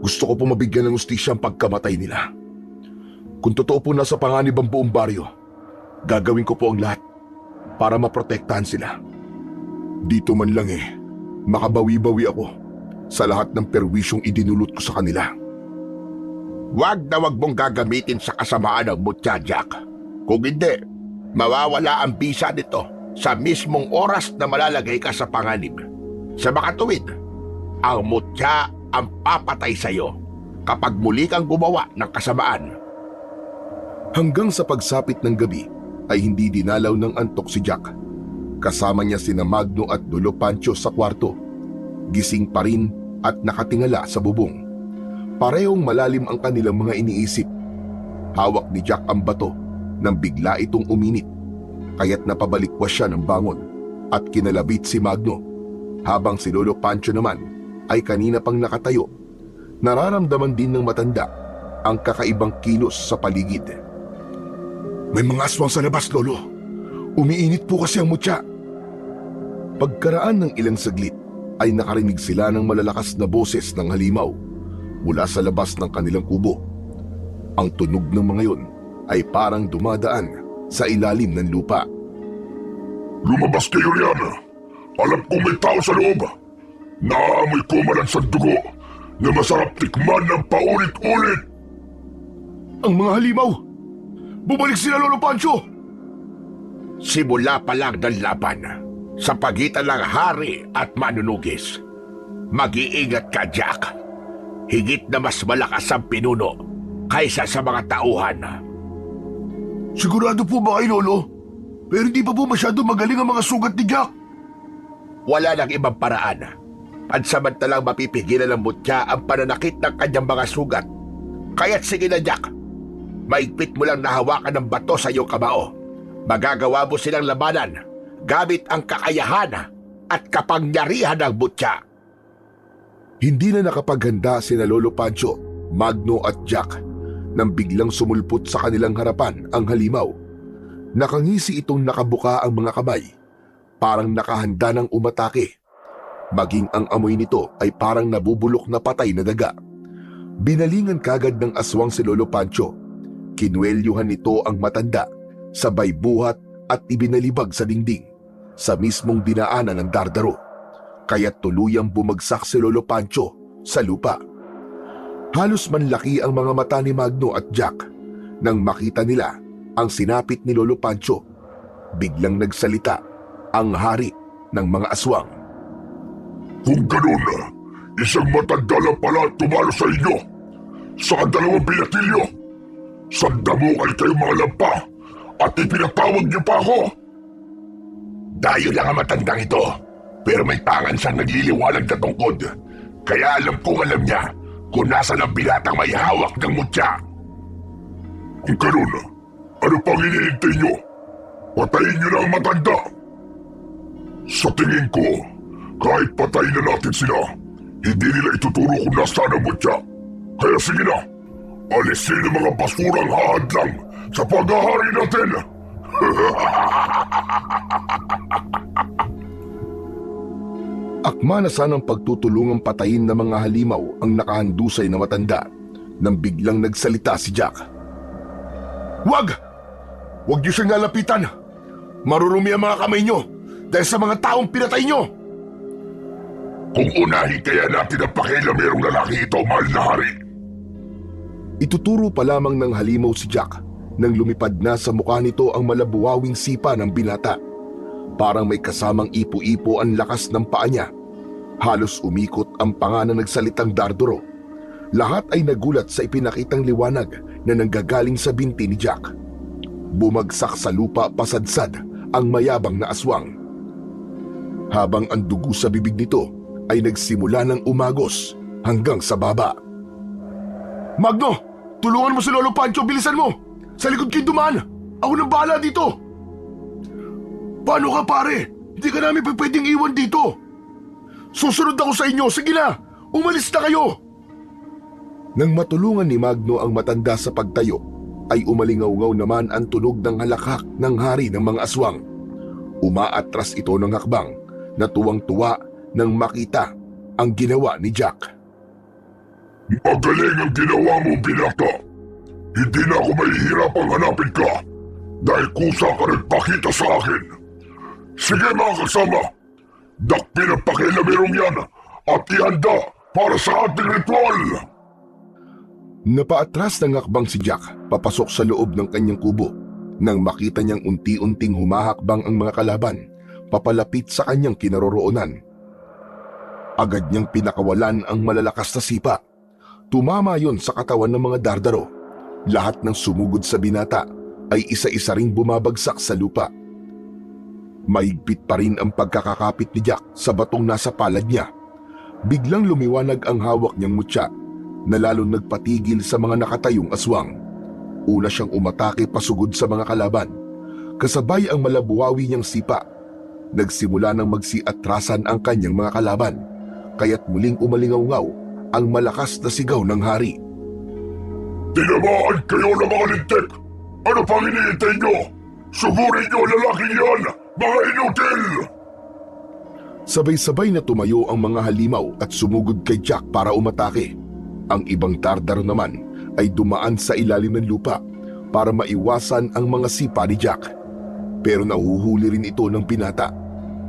gusto ko po mabigyan ng hustisya ang pagkamatay nila. Kung totoo po nasa panganib ang buong baryo, gagawin ko po ang lahat para maprotektahan sila. Dito man lang makabawi-bawi ako sa lahat ng perwisyong idinulot ko sa kanila. Wag na wag mong gagamitin sa kasamaan ng mutya, Jack. Kung hindi, mawawala ang bisa nito sa mismong oras na malalagay ka sa panganib. Sa makatuwid, ang mutya ang papatay sa'yo kapag muli kang gumawa ng kasamaan. Hanggang sa pagsapit ng gabi ay hindi dinalaw ng antok si Jack. Kasama niya sina Magno at Lolo Pancho sa kwarto. Gising pa rin at nakatingala sa bubong. Parehong malalim ang kanilang mga iniisip. Hawak ni Jack ang bato nang bigla itong uminit, kaya't napabalikwas siya ng bangon at kinalabit si Magno, habang si Lolo Pancho naman ay kanina pang nakatayo. Nararamdaman din ng matanda ang kakaibang kilos sa paligid. May mga aswang sa labas, Lolo. Umiinit po kasi ang mutya. Pagkaraan ng ilang saglit ay nakarinig sila ng malalakas na boses ng halimaw mula sa labas ng kanilang kubo. Ang tunog ng mga yon ay parang dumadaan sa ilalim ng lupa. Lumabas kayo riyan. Alam kong may tao sa loob. Naaamoy ko malansang dugo na masarap tikman ng paulit-ulit. Ang mga halimaw! Bumalik sila, Lolo Pancho! Simula pa lang ng laban sa pagitan ng hari at manunugis. Mag-iingat ka, Jack. Higit na mas malakas ang pinuno kaysa sa mga tauhan. Sigurado po ba kayo, Lolo? Pero hindi pa po masyado magaling ang mga sugat ni Jack. Wala nang ibang paraan. Pansamantalang mapipigilan ng mutya ang pananakit ng kanyang mga sugat. Kaya't sige na, Jack. Maigpit mo lang nahawakan ng bato sa iyong kamao. Magagawa mo silang labanan gamit ang kakayahan at kapangyarihan ng mutya. Hindi na nakapaghanda sina Lolo Pancho, Magno at Jack nang biglang sumulpot sa kanilang harapan ang halimaw. Nakangisi itong nakabuka ang mga kamay, parang nakahanda ng umatake. Maging ang amoy nito ay parang nabubulok na patay na daga. Binalingan kagad ng aswang si Lolo Pancho, Kinuwelyuhan nito ang matanda, sabay buhat at ibinalibag sa dingding sa mismong dinaanan ng dardaro. Kaya tuluyang bumagsak si Lolo Pancho sa lupa. Halos manlaki ang mga mata ni Magno at Jack nang makita nila ang sinapit ni Lolo Pancho. Biglang nagsalita ang hari ng mga aswang. Kung ganun, isang matanda lang pala at tumalo sa inyo. Sa dalawang binatilyo. Sandamukal kayo mga lampa at ipinatawag niyo pa ako. Dayo lang ang matandang ito, pero may pangan siyang nagliliwanag na tungkod. Kaya alam niya kung nasa ang binatang may hawak ng mutya. Kung ganun, ano pang hinihintay niyo? Patayin niyo na ang matanda. Sa tingin ko, kahit patayin na natin sila, hindi nila ituturo kung nasaan ang mutya. Kaya sige na, alisin ang mga basurang hahadlang sa paghahari natin. Akma na sanang pagtutulungang patayin ng mga halimaw ang nakahandusay na matanda nang biglang nagsalita si Jack. Wag! Wag niyo siyang lalapitan! Marurumi ang mga kamay niyo dahil sa mga taong pinatay niyo! Kung unahin kaya natin ang pakialamerong lalaki ito, mahal na hari. Ituturo pa lamang ng halimaw si Jack nang lumipad na sa mukha nito ang malabuwawing sipa ng binata. Parang may kasamang ipo-ipo ang lakas ng paa niya. Halos umikot ang panga na nagsalitang darduro. Lahat ay nagulat sa ipinakitang liwanag na nanggagaling sa binti ni Jack. Bumagsak sa lupa pasadsad ang mayabang na aswang. Habang ang dugo sa bibig nito ay nagsimula ng umagos hanggang sa baba. Magno! Tulungan mo si Lolo Pancho! Bilisan mo! Sa likod kayo dumaan! Ako nang bahala dito! Paano ka pare? Hindi ka namin pwedeng iwan dito! Susunod ako sa inyo! Sige na! Umalis na kayo! Nang matulungan ni Magno ang matanda sa pagtayo, ay umalingaw-ngaw naman ang tunog ng halakhak ng hari ng mga aswang. Umaatras ito ng hakbang na tuwang-tuwa nang makita ang ginawa ni Jack. Magaling ang ginawa mo, binata. Hindi na ako mahihirapang hanapin ka dahil kusa ka nagpakita sa akin. Sige mga kasama, dakpin ang pakialamerong yan at ihanda para sa ating ritual. Napaatras ng hakbang si Jack papasok sa loob ng kanyang kubo nang makita niyang unti-unting humahakbang ang mga kalaban papalapit sa kanyang kinaroroonan. Agad niyang pinakawalan ang malalakas na sipa. Tumama yon sa katawan ng mga dardaro. Lahat ng sumugod sa binata ay isa-isa ring bumabagsak sa lupa. Mahigpit pa rin ang pagkakakapit ni Jack sa batong nasa palad niya. Biglang lumiwanag ang hawak niyang mutya na lalong nagpatigil sa mga nakatayong aswang. Una siyang umatake pasugod sa mga kalaban. Kasabay ang malabuwawi niyang sipa. Nagsimula ng magsiatrasan ang kanyang mga kalaban, kaya't muling umalingaw-ngaw ang malakas na sigaw ng hari. Tinamaan kayo ng mga lintik! Ano pang hinihintay nyo? Sugurin nyo lalaking yan, mga inutil! Sabay-sabay na tumayo ang mga halimaw at sumugod kay Jack para umatake. Ang ibang dardaro naman ay dumaan sa ilalim ng lupa para maiwasan ang mga sipa ni Jack. Pero nahuhuli rin ito ng binata.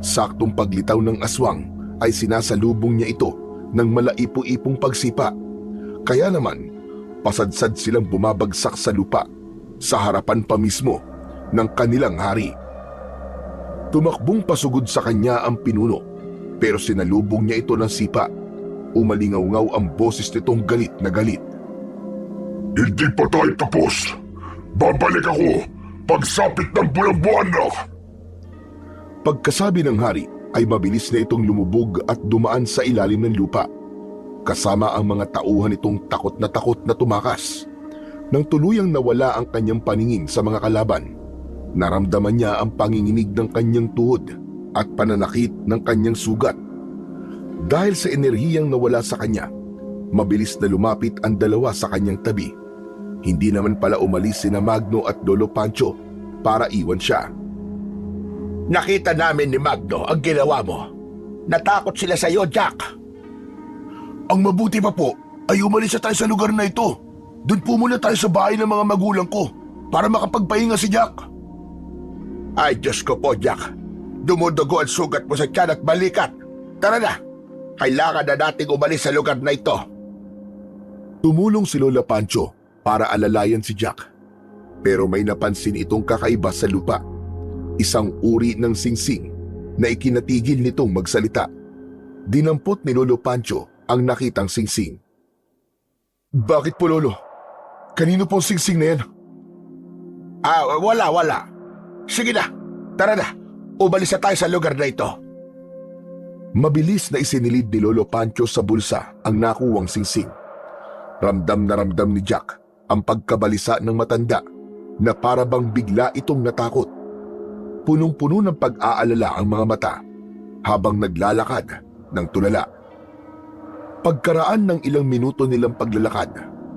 Saktong paglitaw ng aswang ay sinasalubong niya ito ng malaipo-ipong pagsipa. Kaya naman, pasadsad silang bumabagsak sa lupa sa harapan pa mismo ng kanilang hari. Tumakbong pasugod sa kanya ang pinuno, pero sinalubong niya ito ng sipa. Umalingaw-ngaw ang boses nitong galit na galit. Hindi pa tayo tapos. Babalik ako pagsapit ng buwan-buwan na. Pagkasabi ng hari ay mabilis na itong lumubog at dumaan sa ilalim ng lupa. Kasama ang mga tauhan itong takot na tumakas. Nang tuluyang nawala ang kanyang paningin sa mga kalaban, naramdaman niya ang panginginig ng kanyang tuhod at pananakit ng kanyang sugat. Dahil sa enerhiyang nawala sa kanya, mabilis na lumapit ang dalawa sa kanyang tabi. Hindi naman pala umalis sina Magno at Lolo Pancho para iwan siya. Nakita namin ni Magno ang ginawa mo. Natakot sila sa iyo, Jack. Ang mabuti pa po ay umalis na tayo sa lugar na ito. Doon po muna tayo sa bahay ng mga magulang ko para makapagpahinga si Jack. Ay, Diyos ko po, Jack. Dumudugo ang sugat mo sa tiyan at balikat. Tara na. Kailangan na nating umalis sa lugar na ito. Tumulong si Lola Pancho para alalayan si Jack. Pero may napansin itong kakaiba sa lupa. Isang uri ng singsing na ikinatigil nitong magsalita. Dinampot ni Lolo Pancho ang nakitang singsing. Bakit po, Lolo? Kanino pong singsing na yan? Wala. Sige na, tara na. Umalis na tayo sa lugar na ito. Mabilis na isinilid ni Lolo Pancho sa bulsa ang nakuwang singsing. Ramdam na ramdam ni Jack ang pagkabalisa ng matanda na para bang bigla itong natakot. Punong-puno ng pag-aalala ang mga mata habang naglalakad ng tulala. Pagkaraan ng ilang minuto nilang paglalakad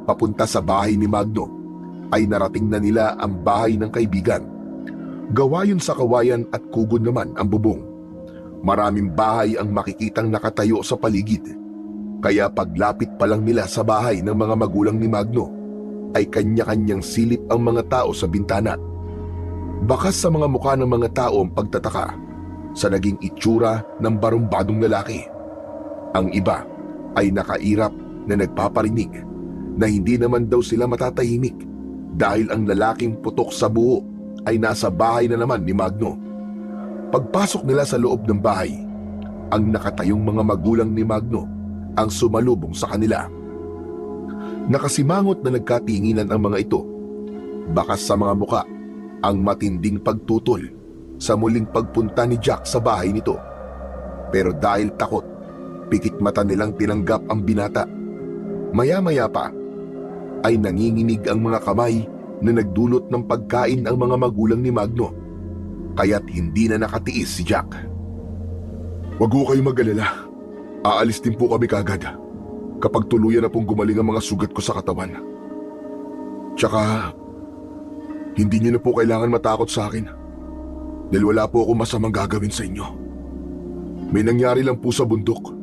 papunta sa bahay ni Magno, ay narating na nila ang bahay ng kaibigan. Gawa yun sa kawayan at kugon naman ang bubong. Maraming bahay ang makikitang nakatayo sa paligid. Kaya paglapit pa lang nila sa bahay ng mga magulang ni Magno, ay kanya-kanyang silip ang mga tao sa bintana. Bakas sa mga mukha ng mga tao ang pagtataka sa naging itsura ng barumbadong lalaki. Ang iba ay nakairap na nagpaparinig na hindi naman daw sila matatahimik dahil ang lalaking putok sa buho ay nasa bahay na naman ni Magno. Pagpasok nila sa loob ng bahay, ang nakatayong mga magulang ni Magno ang sumalubong sa kanila. Nakasimangot na nagkatinginan ang mga ito. Bakas sa mga muka ang matinding pagtutol sa muling pagpunta ni Jack sa bahay nito. Pero dahil takot, pikit mata nilang tinanggap ang binata. Maya-maya pa ay nanginginig ang mga kamay na nagdulot ng pagkain ang mga magulang ni Magno. Kaya't hindi na nakatiis si Jack. Wag ho kayong mag-alala. Aalis din po kami kagad kapag tuluyan na pong gumaling ang mga sugat ko sa katawan. Tsaka, hindi niyo na po kailangan matakot sa akin dahil wala po akong masamang gagawin sa inyo. May nangyari lang po sa bundok,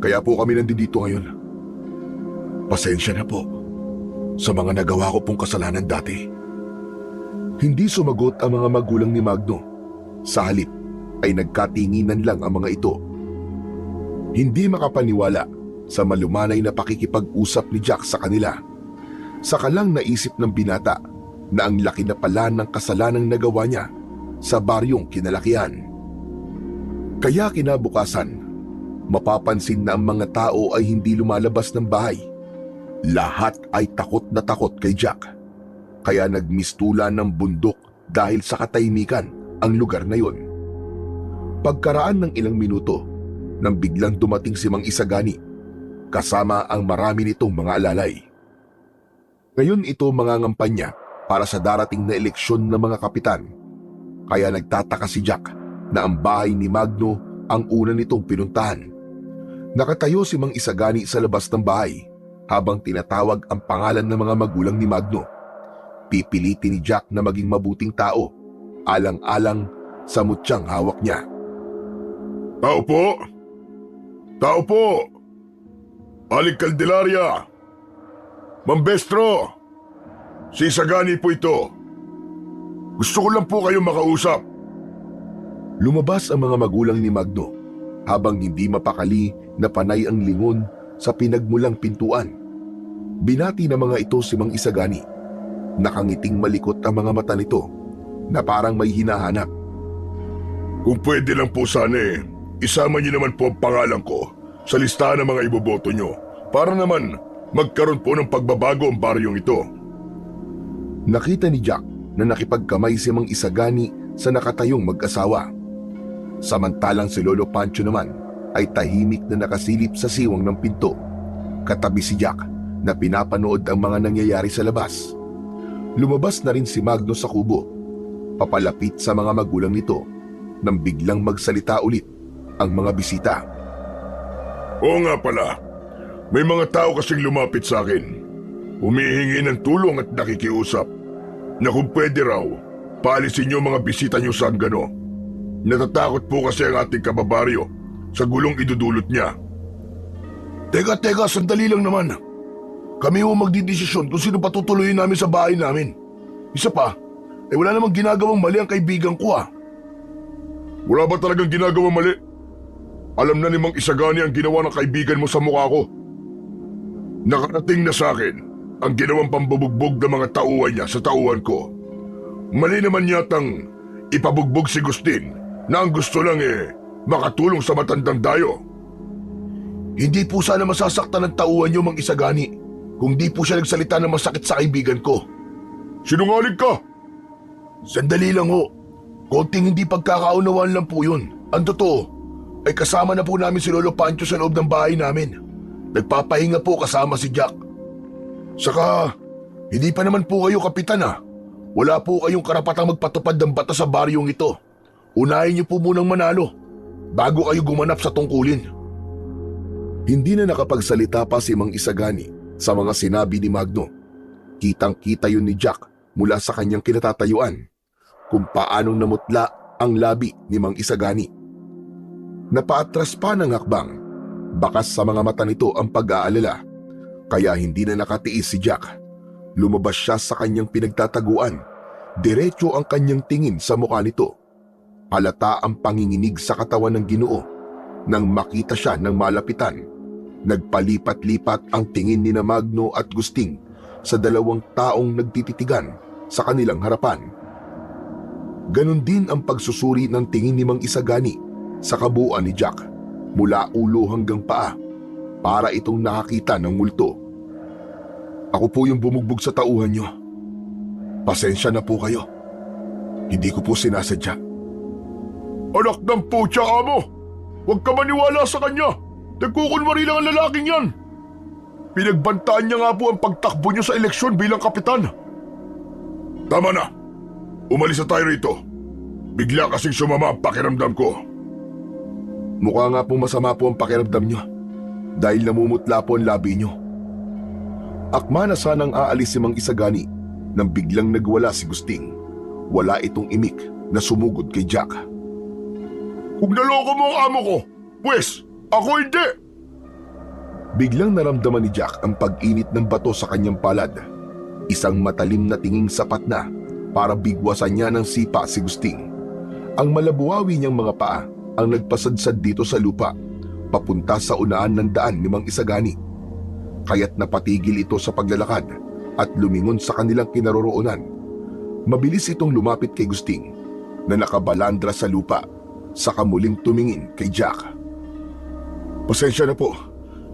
kaya po kami nandito ngayon. Pasensya na po sa mga nagawa ko pong kasalanan dati. Hindi sumagot ang mga magulang ni Magno. Sa halip ay nagkatinginan lang ang mga ito. Hindi makapaniwala sa malumanay na pakikipag-usap ni Jack sa kanila. Saka lang naisip ng binata na ang laki na pala ng kasalanang nagawa niya sa baryong kinalakihan. Kaya kinabukasan, mapapansin na ang mga tao ay hindi lumalabas ng bahay. Lahat ay takot na takot kay Jack. Kaya nagmistula ng bundok dahil sa katahimikan ang lugar na yon. Pagkaraan ng ilang minuto, nang biglang dumating si Mang Isagani, kasama ang marami nitong mga alalay. Ngayon ito mangangampanya para sa darating na eleksyon ng mga kapitan. Kaya nagtataka si Jack na ang bahay ni Magno ang una nitong pinuntahan. Nakatayo si Mang Isagani sa labas ng bahay habang tinatawag ang pangalan ng mga magulang ni Magno. Pipilitin ni Jack na maging mabuting tao, alang-alang sa mutyang hawak niya. Tao po! Tao po! Aling Caldelaria! Mambestro! Si Isagani po ito. Gusto ko lang po kayong makausap. Lumabas ang mga magulang ni Magno habang hindi mapakali na panay ang lingon sa pinagmulang pintuan. Binati ng mga ito si Mang Isagani. Nakangiting malikot ang mga mata nito na parang may hinahanap. Kung pwede lang po sana isama niyo naman po ang pangalan ko sa listahan ng mga iboboto niyo para naman magkaroon po ng pagbabago ang baryong ito. Nakita ni Jack na nakipagkamay si Mang Isagani sa nakatayong mag-asawa. Samantalang si Lolo Pancho naman ay tahimik na nakasilip sa siwang ng pinto. Katabi si Jack na pinapanood ang mga nangyayari sa labas. Lumabas na rin si Magno sa kubo, papalapit sa mga magulang nito nang biglang magsalita ulit ang mga bisita. Oo nga pala, may mga tao kasing lumapit sa akin. Humihingi ng tulong at nakikiusap na kung pwede raw, paalisin niyo mga bisita niyo sa Anggano. Natatakot po kasi ang ating kababaryo sa gulong idudulot niya. Teka, sandali lang naman. Kami ho magdidesisyon kung sino patutuloyin namin sa bahay namin. Isa pa, wala namang ginagawang mali ang kaibigan ko ah. Wala ba talagang ginagawang mali? Alam na ni Mang Isagani ang ginawa ng kaibigan mo sa mukha ko. Nakarating na sa akin ang ginawang pambubugbog ng mga tauhan niya sa tauhan ko. Mali naman yatang ipabugbog si Gustin na ang gusto lang makatulong sa matandang dayo. Hindi po sana masasaktan ng tauhan niyo, Mang Isagani, kung di po siya nagsalita ng masakit sa kaibigan ko. Sinungaling ka! Sandali lang ho. Konting hindi pagkakaunawaan lang po yun. Ang totoo, ay kasama na po namin si Lolo Pancho sa loob ng bahay namin. Nagpapahinga po kasama si Jack. Saka, hindi pa naman po kayo kapitan ah. Wala po kayong karapatang magpatupad ng batas sa baryong ito. Unahin niyo po munang manalo bago kayo gumanap sa tungkulin. Hindi na nakapagsalita pa si Mang Isagani sa mga sinabi ni Magno. Kitang-kita yun ni Jack mula sa kanyang kinatatayuan kung paanong namutla ang labi ni Mang Isagani. Napaatras pa ng hakbang. Bakas sa mga mata nito ang pag-aalala, kaya hindi na nakatiis si Jack. Lumabas siya sa kanyang pinagtataguan. Diretso ang kanyang tingin sa mukha nito. Halata ang panginginig sa katawan ng Ginoo nang makita siya ng malapitan. Nagpalipat-lipat ang tingin ni Magno at Gusting sa dalawang taong nagtititigan sa kanilang harapan. Ganon din ang pagsusuri ng tingin ni Mang Isagani sa kabuuan ni Jack mula ulo hanggang paa para itong nakakita ng multo. Ako po yung bumugbog sa tauhan niyo. Pasensya na po kayo. Hindi ko po sinasadya. Anak ng putya, amo! Huwag ka maniwala sa kanya! Nagkukunwari lang ang lalaking yan! Pinagbantaan niya nga po ang pagtakbo niyo sa eleksyon bilang kapitan. Tama na! Umalis na tayo rito. Bigla kasing sumama ang pakiramdam ko. Mukha nga po masama po ang pakiramdam niyo dahil namumutla po ang labi niyo. Akma na sanang aalis si Mang Isagani nang biglang nagwala si Gusting. Wala itong imik na sumugod kay Jack. Kung naloko mo ang amo ko, pwes, ako hindi! Biglang naramdaman ni Jack ang pag-init ng bato sa kanyang palad. Isang matalim na tinging sapat na para bigwasan niya ng sipa si Gusting. Ang malabuhawi niyang mga paa ang nagpasadsad dito sa lupa, papunta sa unahan ng daan ni Mang Isagani. Kaya't napatigil ito sa paglalakad at lumingon sa kanilang kinaroroonan. Mabilis itong lumapit kay Gusting na nakabalandra sa lupa, saka muling tumingin kay Jack. Pasensya na po.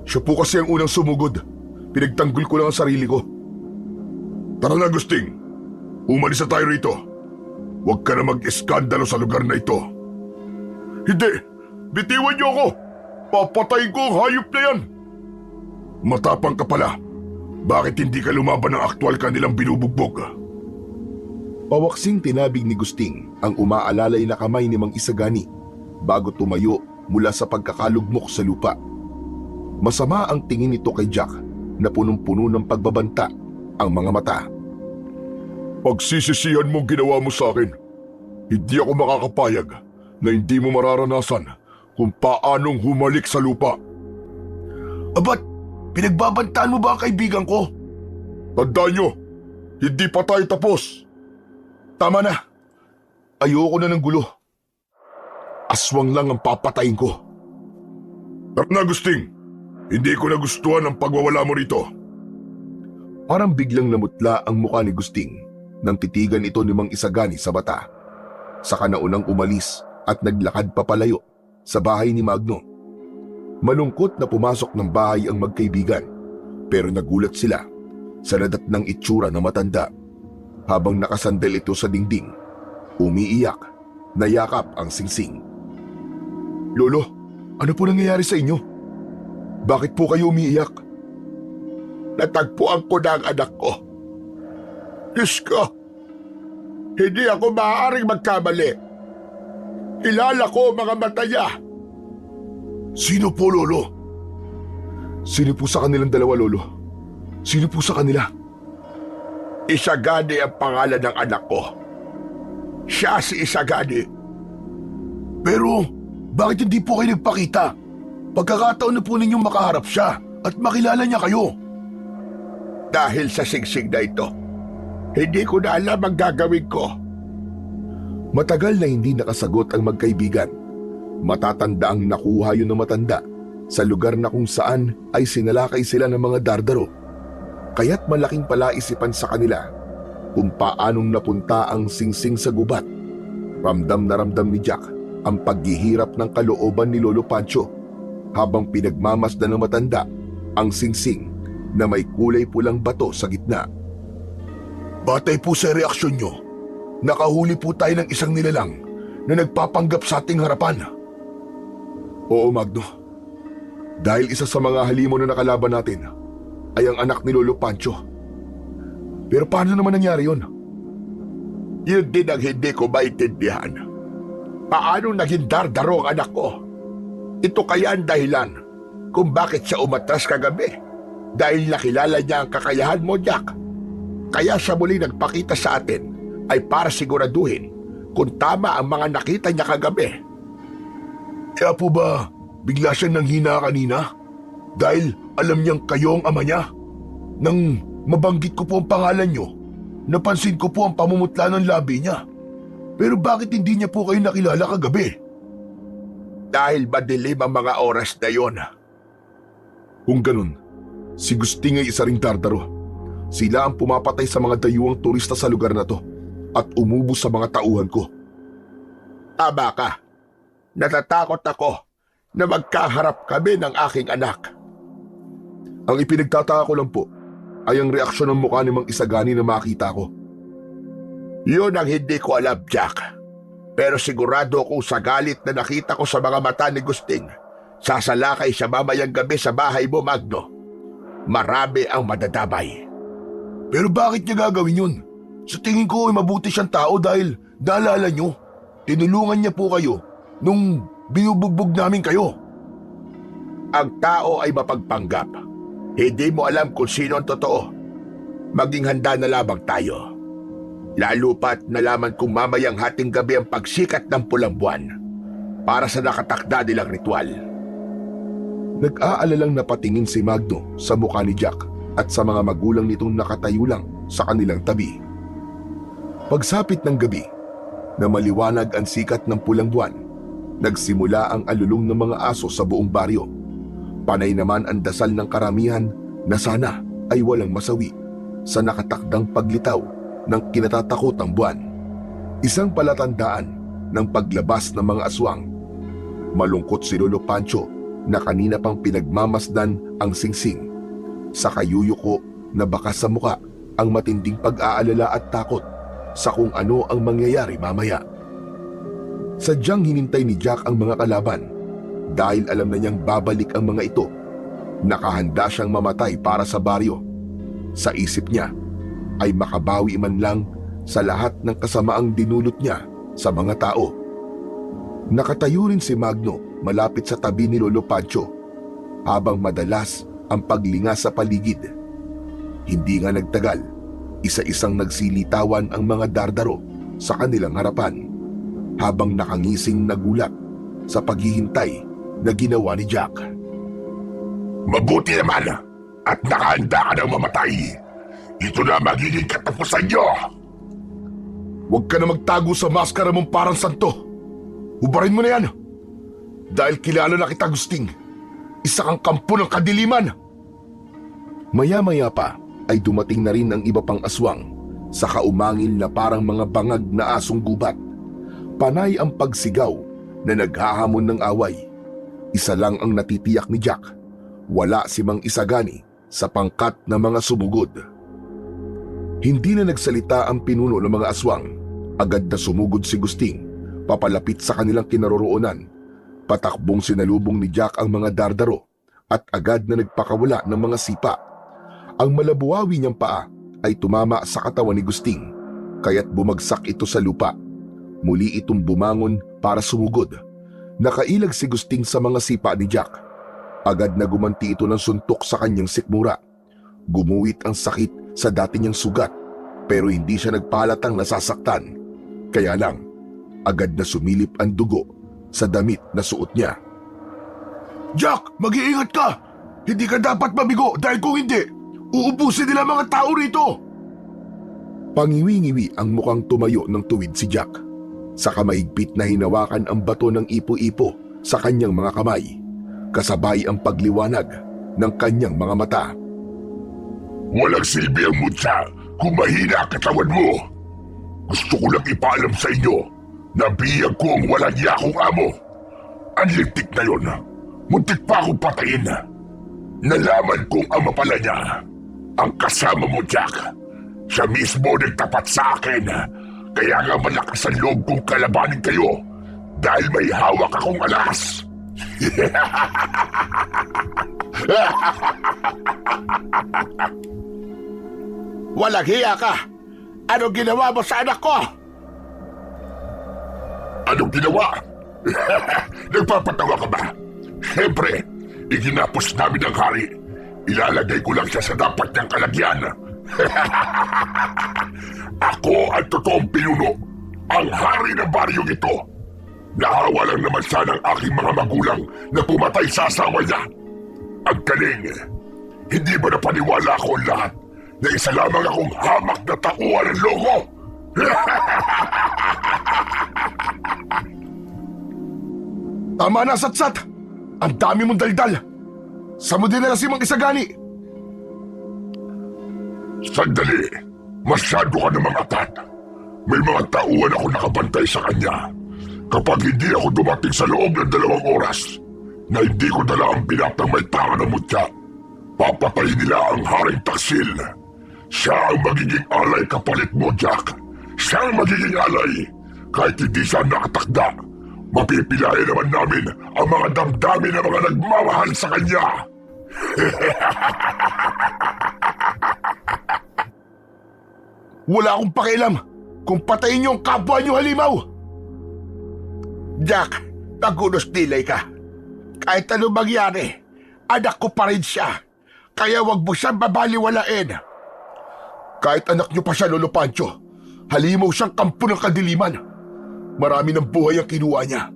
Siya po kasi ang unang sumugod. Pinagtanggol ko lang ang sarili ko. Tara na, Gusting. Umalis na tayo rito. Huwag ka na mag-eskandalo sa lugar na ito. Hindi! Bitiwan niyo ako! Papatayin ko ang hayop na yan! Matapang ka pala. Bakit hindi ka lumaban ng aktwal kanilang binubugbog? Pawaksing tinabig ni Gusting ang umaalalay na kamay ni Mang Isagani bago tumayo mula sa pagkakalugmok sa lupa. Masama ang tingin nito kay Jack na punong-puno ng pagbabanta ang mga mata. Pagsisisihan mong ginawa mo sa akin. Hindi ako makakapayag na hindi mo mararanasan kung paanong humalik sa lupa. Abat, pinagbabantaan mo ba ang kaibigan ko? Tandaan nyo, hindi pa tayo tapos. Tama na. Ayoko na ng gulo. Aswang lang ang papatayin ko. Tara na, Gusting. Hindi ko nagustuhan ang pagwawala mo rito. Parang biglang namutla ang mukha ni Gusting nang titigan ito ni Mang Isagani sa bata. Saka naunang umalis at naglakad papalayo sa bahay ni Magno. Malungkot na pumasok ng bahay ang magkaibigan, pero nagulat sila sa nadatnang itsura ng matanda. Habang nakasandal ito sa dingding, umiiyak, nayakap ang singsing. Lolo, ano po nangyayari sa inyo? Bakit po kayo umiiyak? Natagpuan ko na ang anak ko. Diyos ko, hindi ako maaaring magkamali. Kilala ko ang mga mata niya. Sino po, Lolo? Sino po sa kanilang dalawa, Lolo? Sino po sa kanila? Isagani ang pangalan ng anak ko. Siya si Isagani. Pero bakit hindi po kayo nagpakita? Pagkakataon na po ninyong makaharap siya at makilala niya kayo. Dahil sa sigsig na ito, hindi ko na alam ang gagawin ko. Matagal na hindi nakasagot ang magkaibigan. Matatanda ang nakuha yun ng matanda sa lugar na kung saan ay sinalakay sila ng mga dardaro. Kaya't malaking palaisipan sa kanila kung paanong napunta ang singsing sa gubat. Ramdam na ramdam ni Jack ang paghihirap ng kalooban ni Lolo Pancho habang pinagmamasdan ng matanda ang singsing na may kulay pulang bato sa gitna. Batay po sa reaksyon nyo, nakahuli po tayo ng isang nilalang na nagpapanggap sa ating harapan. Oo, Magno. Dahil isa sa mga halimon na nakalaban natin ay ang anak ni Lolo Pancho. Pero paano naman nangyari yun? Yun din ang hindi ko maintindihan. Paano naging dardaro ang anak ko? Ito kaya ang dahilan kung bakit siya umatras kagabi. Dahil nakilala niya ang kakayahan mo, Jack. Kaya siya muli nagpakita sa atin ay para siguraduhin kung tama ang mga nakita niya kagabi. Kaya po ba bigla siyang nanghina kanina? Dahil alam niyang kayo ang ama niya? Nang mabanggit ko po ang pangalan niyo, napansin ko po ang pamumutla ng labi niya. Pero bakit hindi niya po kayo nakilala kagabi? Dahil madilim ang mga oras na yon. Kung ganun, si Gusting ay isa ring dardaro. Sila ang pumapatay sa mga dayuhang turista sa lugar na to at umubos sa mga tauhan ko. Tama ka. Natatakot ako na magkaharap kami ng aking anak. Ang ipinagtataka ko lang po ay ang reaksyon ng mukha ni Mang Isagani na makita ko. Yun ang hindi ko alam, Jack. Pero sigurado akong sa galit na nakita ko sa mga mata ni Gusting, sasalakay siya mamayang gabi sa bahay mo, Magno. Marami ang madadamay. Pero bakit niya gagawin yun? Sa tingin ko ay mabuti siyang tao dahil naalala niyo, tinulungan niya po kayo nung binubugbog namin kayo. Ang tao ay mapagpanggap. Hindi mo alam kung sino ang totoo. Maging handa na lamang tayo. Lalo pa't nalaman kong mamayang hating gabi ang pagsikat ng pulang buwan para sa nakatakda nilang ritual. Nag-aalalang napatingin si Magno sa mukha ni Jack at sa mga magulang nitong nakatayo lang sa kanilang tabi. Pagsapit ng gabi, na maliwanag ang sikat ng pulang buwan, nagsimula ang alulong ng mga aso sa buong baryo. Panay naman ang dasal ng karamihan na sana ay walang masawi sa nakatakdang paglitaw ng kinatatakotang buwan. Isang palatandaan ng paglabas ng mga aswang. Malungkot si Lolo Pancho na kanina pang pinagmamasdan ang singsing. Sa kayuyuko na baka sa muka ang matinding pag-aalala at takot sa kung ano ang mangyayari mamaya. Sadyang hinintay ni Jack ang mga kalaban dahil alam na niyang babalik ang mga ito. Nakahanda siyang mamatay para sa baryo. Sa isip niya ay makabawi man lang sa lahat ng kasamaang dinulot niya sa mga tao. Nakatayo rin si Magno malapit sa tabi ni Lolo Pancho habang madalas ang paglinga sa paligid. Hindi nga nagtagal, isa-isang nagsilitawan ang mga dardaro sa kanilang harapan habang nakangising nagulat sa paghihintay na ginawa ni Jack. Mabuti naman at nakahanda ka ng mamatay. Ito na magiging katapusan niyo. Huwag ka na magtago sa maskara mong parang santo. Hubarin mo na yan. Dahil kilala na kita, Gusting. Isa kang kampo ng kadiliman. Maya-maya pa ay dumating na rin ang iba pang aswang sa kaumangil na parang mga bangag na asong gubat. Panay ang pagsigaw na naghahamon ng away. Isa lang ang natitiyak ni Jack. Wala si Mang Isagani sa pangkat ng mga sumugod. Hindi na nagsalita ang pinuno ng mga aswang. Agad na sumugod si Gusting, papalapit sa kanilang kinaroroonan. Patakbong sinalubong ni Jack ang mga dardaro at agad na nagpakawala ng mga sipa. Ang malabuhawi niyang paa ay tumama sa katawan ni Gusting, kaya't bumagsak ito sa lupa. Muli itong bumangon para sumugod. Nakailag si Gusting sa mga sipa ni Jack. Agad na gumanti ito ng suntok sa kanyang sikmura. Gumuwit ang sakit sa dati niyang sugat, pero hindi siya nagpahalatang nasasaktan. Kaya lang, agad na sumilip ang dugo sa damit na suot niya. Jack, mag-iingat ka! Hindi ka dapat mabigo dahil kung hindi, Uubusin nila mga tao rito! Pangiwi-ngiwi ang mukhang tumayo ng tuwid si Jack. Saka mahigpit na hinawakan ang bato ng ipo-ipo sa kanyang mga kamay, kasabay ang pagliwanag ng kanyang mga mata. Walang silbi ang mutya kung mahina ang katawan mo. Gusto ko lang ipaalam sa inyo na biyag ko ang walang yakong amo. Ang lintik na yon, muntik pa akong patayin. Nalaman kong ama pala niya. Ang kasama mo, Jack. Siya mismo nagtapat sa akin. Kaya nga malakas ang loob kong kalabanin kayo dahil may hawak akong alas. Walang hiya ka! Anong ginawa mo sa anak ko? Anong ginawa? Nagpapatawa ka ba? Siyempre, iginapos namin ang hari. Ilalagay ko lang siya sa dapat niyang kalagyan. Ako ang totoong pinuno, ang hari ng baryong ito. Nahawa lang naman sana ang aking mga magulang na pumatay sa asawa niya. Ang galing. Hindi ba napaniwala ako ang lahat na isa lamang akong hamak na tauhan ng loko? Tama na, Satsat! Ang dami mong daldal! Saan mo dinala si Mang Isagani? Sandali, masyado ka namang atat. May mga tauhan ako nakabantay sa kanya. Kapag hindi ako dumating sa loob ng 2 oras na hindi ko dala ang binatang may tanga ng mutya, papatayin nila ang haring taksil. Siya ang magiging alay kapalit mo, Jack. Siya ang magiging alay. Kahit hindi siya nakatakda, mapipilayan naman namin ang mga damdamin ng mga nagmamahal sa kanya. Wala akong pakialam kung patayin niyo ang kapwa niyo, halimaw! Jack, nagunos dilay ka. Kahit ano mangyari, anak ko pa rin siya. Kaya wag mo siyang babaliwalain. Kahit anak niyo pa siya, Lolo Pancho, halimaw siyang kampo ng kadiliman. Marami ng buhay ang kinuha niya.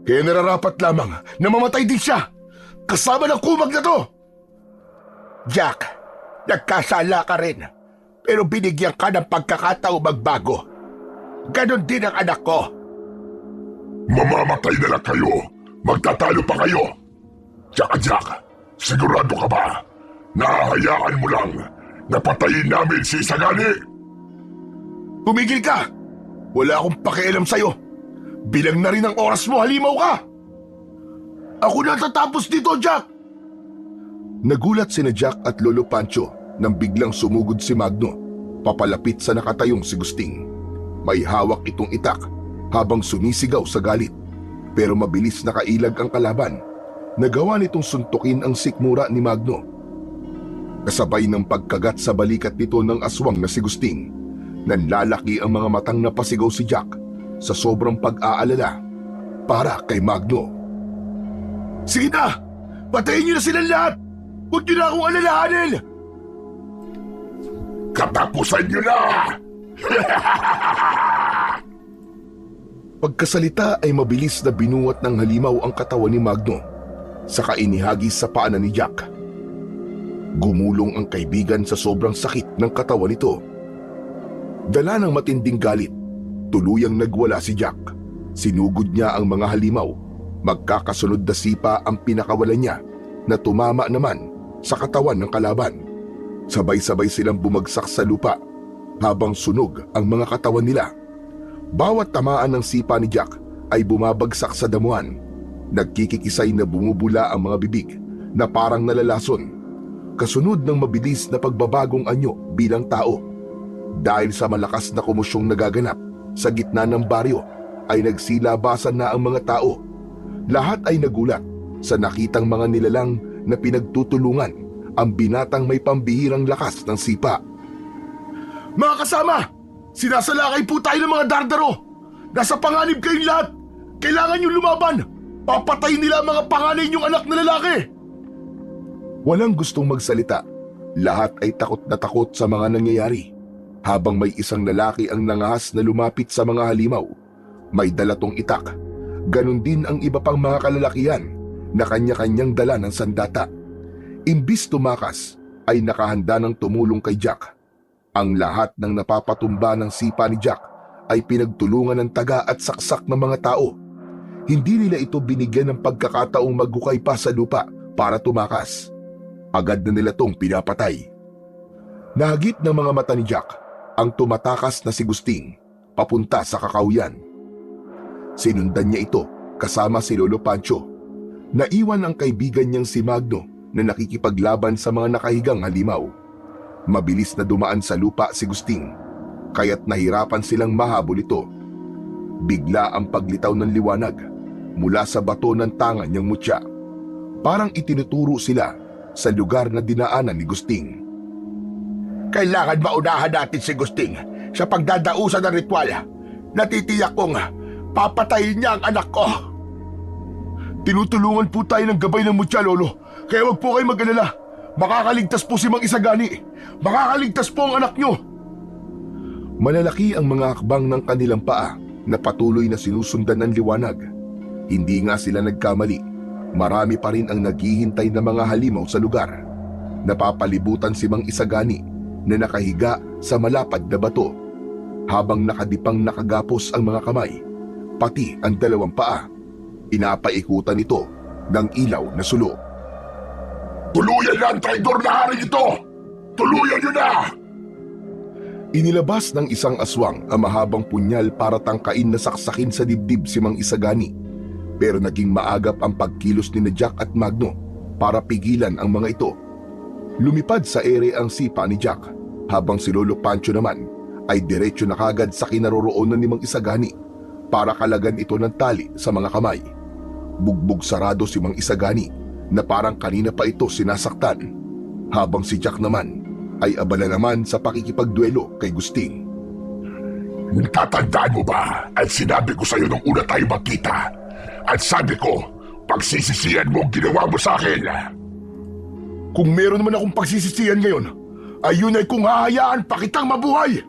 Kaya nararapat lamang na mamatay din siya, kasama ng kumag na to! Jack, nagkasala ka rin. Pero binigyan ka ng pagkakataong magbago. Ganon din ang anak ko. Mamamatay na lang kayo. Magtatalo pa kayo. Tsaka Jack, sigurado ka ba? Nahahayaan mo lang na patayin namin si Isagani? Tumigil ka! Wala akong pakialam sa'yo. Bilang na rin ang oras mo, halimaw ka! Ako na tatapos dito, Jack! Nagulat sina Jack at Lolo Pancho nang biglang sumugod si Magno, papalapit sa nakatayong si Gusting. May hawak itong itak habang sumisigaw sa galit, pero mabilis nakailag ang kalaban. Nagawa nitong suntukin ang sikmura ni Magno. Kasabay ng pagkagat sa balikat nito ng aswang na si Gusting, nanlalaki ang mga matang napasigaw si Jack sa sobrang pag-aalala para kay Magno. Sige na! Patayin niyo na silang lahat! Huwag niyo na akong alalahanin! Katapusan niyo na! Pagkasalita ay mabilis na binuwat ng halimaw ang katawan ni Magno, saka inihagis sa paanan ni Jack. Gumulong ang kaibigan sa sobrang sakit ng katawan nito. Dala ng matinding galit, tuluyang nagwala si Jack. Sinugod niya ang mga halimaw. Magkakasunod na sipa ang pinakawalan niya na tumama naman sa katawan ng kalaban. Sabay-sabay silang bumagsak sa lupa habang sunog ang mga katawan nila. Bawat tamaan ng sipa ni Jack ay bumabagsak sa damuhan. Nagkikikisay na bumubula ang mga bibig na parang nalalason, kasunod ng mabilis na pagbabagong anyo bilang tao. Dahil sa malakas na komosyong nagaganap sa gitna ng baryo, ay nagsilabasan na ang mga tao. Lahat ay nagulat sa nakitang mga nilalang na pinagtutulungan ang binatang may pambihirang lakas ng sipa. Mga kasama! Sinasalakay po tayo ng mga dardaro! Nasa panganib kayong lahat! Kailangan niyong lumaban! Papatayin nila ang mga panganay niyong anak na lalaki! Walang gustong magsalita. Lahat ay takot na takot sa mga nangyayari. Habang may isang lalaki ang nangahas na lumapit sa mga halimaw, may dalatong itak. Ganon din ang iba pang mga kalalakihan na kanya-kanyang dala ng sandata. Imbis tumakas, ay nakahanda ng tumulong kay Jack. Ang lahat ng napapatumba ng sipa ni Jack ay pinagtulungan ng taga at saksak ng mga tao. Hindi nila ito binigyan ng pagkakataong maghukay pa sa lupa para tumakas. Agad na nila tong pinapatay. Nahagip ng mga mata ni Jack ang tumatakas na si Gusting papunta sa kakawyan. Sinundan niya ito kasama si Lolo Pancho. Naiwan ang kaibigan niyang si Magno na nakikipaglaban sa mga nakahigang halimaw. Mabilis na dumaan sa lupa si Gusting, kaya't nahirapan silang mahabol ito. Bigla ang paglitaw ng liwanag mula sa bato ng tangan niyang mutya. Parang itinuturo sila sa lugar na dinaanan ni Gusting. Kailangan maunahan natin si Gusting sa pagdadausan ng ritual. Natitiyak kong papatayin niya ang anak ko. Tinutulungan po tayo ng gabay ng mutya, Lolo. Kaya wag po kayo mag-alala. Makakaligtas po si Mang Isagani. Makakaligtas po ang anak nyo. Malalaki ang mga hakbang ng kanilang paa na patuloy na sinusundan ng liwanag. Hindi nga sila nagkamali. Marami pa rin ang naghihintay na mga halimaw sa lugar. Napapalibutan si Mang Isagani na nakahiga sa malapad na bato, habang nakadipang nakagapos ang mga kamay, pati ang dalawang paa. Inapaikutan ito ng ilaw na sulo. Tuluyan na ang traidor na hari ito! Tuluyan nyo na! Inilabas ng isang aswang ang mahabang punyal para tangkain na saksakin sa dibdib si Mang Isagani. Pero naging maagap ang pagkilos ni Jack at Magno para pigilan ang mga ito. Lumipad sa ere ang sipa ni Jack, habang si Lolo Pancho naman ay diretso na kagad sa kinaroroonan ni Mang Isagani para kalagan ito ng tali sa mga kamay. Bugbog sarado si Mang Isagani na parang kanina pa ito sinasaktan, habang si Jack naman ay abala naman sa pakikipagduelo kay Gusting. Tatandaan mo ba at sinabi ko sa'yo nung una tayo magkita? At sabi ko, pagsisisihan mo ang ginawa mo sa akin. Kung meron naman akong pagsisisihan ngayon, ayun ay kung hahayaan pa kitang mabuhay.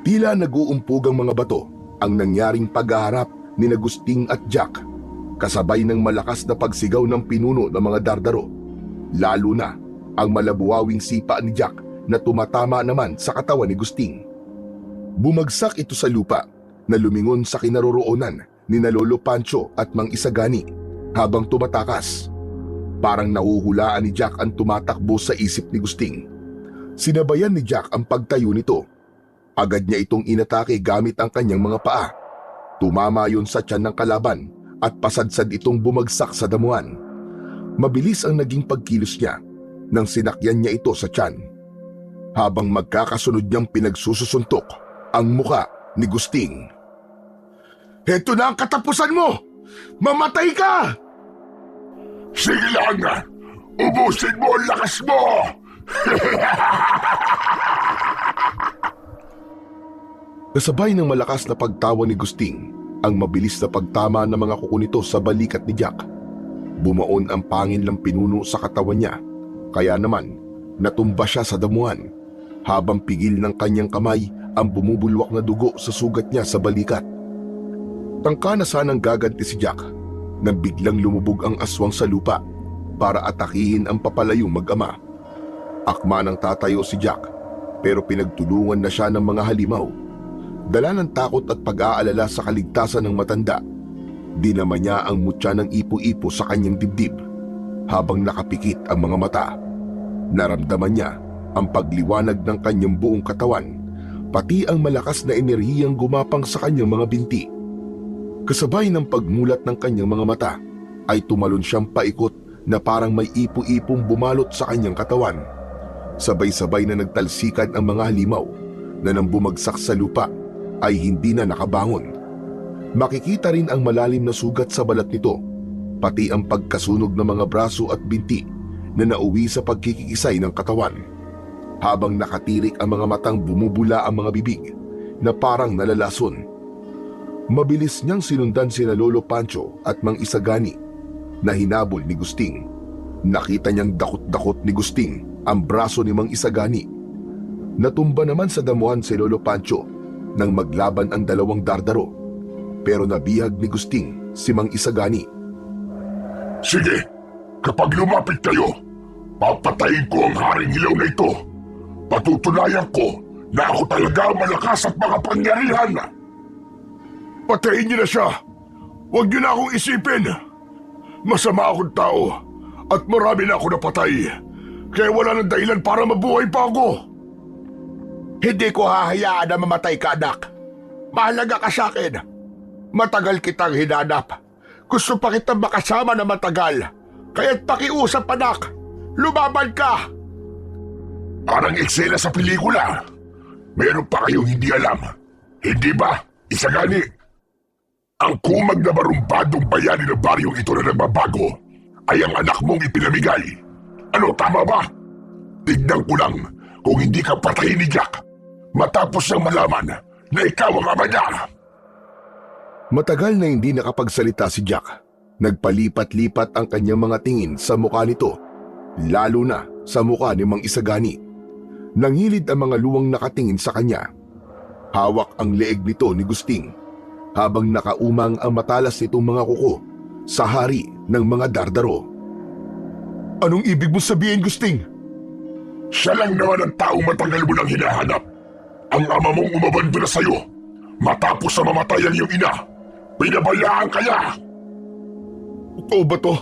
Tila nag-uumpog ang mga bato ang nangyaring paghaharap ni Gusting at Jack, kasabay ng malakas na pagsigaw ng pinuno ng mga dardaro, lalo na ang malabuwawing sipa ni Jack na tumatama naman sa katawan ni Gusting. Bumagsak ito sa lupa na lumingon sa kinaroroonan ni Lolo Pancho at Mang Isagani habang tumatakas. Parang nahuhulaan ni Jack ang tumatakbo sa isip ni Gusting. Sinabayan ni Jack ang pagtayo nito. Agad niya itong inatake gamit ang kanyang mga paa. Tumama yun sa tiyan ng kalaban at pasadsad itong bumagsak sa damuhan. Mabilis ang naging pagkilos niya nang sinakyan niya ito sa tiyan, habang magkakasunod niyang pinagsususuntok ang muka ni Gusting. Heto na ang katapusan mo! Mamatay ka! Sige lang! Ubusin mo ang lakas mo! Kasabay ng malakas na pagtawa ni Gusting ang mabilis na pagtama ng mga kuko nito sa balikat ni Jack. Bumaon ang pangil ng pinuno sa katawan niya, kaya naman natumba siya sa damuhan, habang pigil ng kanyang kamay ang bumubulwak na dugo sa sugat niya sa balikat. Tangka na sanang gaganti si Jack nang biglang lumubog ang aswang sa lupa para atakihin ang papalayong mag-ama. Akma nang tatayo si Jack, pero pinagtulungan na siya ng mga halimaw. Dala ng takot at pag-aalala sa kaligtasan ng matanda, dinama niya ang mutya ng ipo-ipo sa kanyang dibdib habang nakapikit ang mga mata. Naramdaman niya ang pagliwanag ng kanyang buong katawan, pati ang malakas na enerhiyang gumapang sa kanyang mga binti. Kasabay ng pagmulat ng kanyang mga mata, ay tumalon siyang paikot na parang may ipo-ipong bumalot sa kanyang katawan. Sabay-sabay na nagtalsikan ang mga halimaw na nang bumagsak sa lupa ay hindi na nakabangon. Makikita rin ang malalim na sugat sa balat nito, pati ang pagkasunog ng mga braso at binti na nauwi sa pagkikisay ng katawan. Habang nakatirik ang mga matang, bumubula ang mga bibig na parang nalalason. Mabilis niyang sinundan sina Lolo Pancho at Mang Isagani na hinabol ni Gusting. Nakita niyang dakot-dakot ni Gusting ang braso ni Mang Isagani. Natumba naman sa damuhan si Lolo Pancho nang maglaban ang dalawang dardaro, pero nabihag ni Gusting si Mang Isagani. Sige, kapag lumapit kayo, Papatayin ko ang haring hilaw na ito. Patutunayan ko na ako talaga malakas at makapangyarihan. Patayin niyo na siya. Huwag niyo na akong isipin. Masama akong tao at marami na ako napatay. Kaya wala nang dahilan para mabuhay pa ako. Hindi ko hahayaan na mamatay ka, anak. Mahalaga ka sa akin. Matagal kitang hinanap. Gusto pa kitang makasama na matagal. Kaya't pakiusap, anak. Lumaban ka! Parang eksena sa pelikula. Meron pa kayong hindi alam. Hindi ba, Isagani? Ang kumag na barumbadong bayani ng baryong ito na nagbabago ay ang anak mong ipinamigay. Ano, tama ba? Tignan ko lang kung hindi ka patayin ni Jack matapos niyang malaman na ikaw ang ama niya. Matagal na hindi nakapagsalita si Jack. Nagpalipat-lipat ang kanyang mga tingin sa mukha nito, lalo na sa mukha ni Mang Isagani. Nanghilid ang mga luwang nakatingin sa kanya. Hawak ang leeg nito ni Gusting, habang nakaumang ang matalas nitong mga kuko sa hari ng mga dardaro. Anong ibig mo sabihin, Gusting? Siya lang naman ang taong matagal mo nang hinahanap. Ang ama mong umabandona sa'yo matapos na mamatay ang iyong ina. Pinabayaan kaya! Totoo ba to?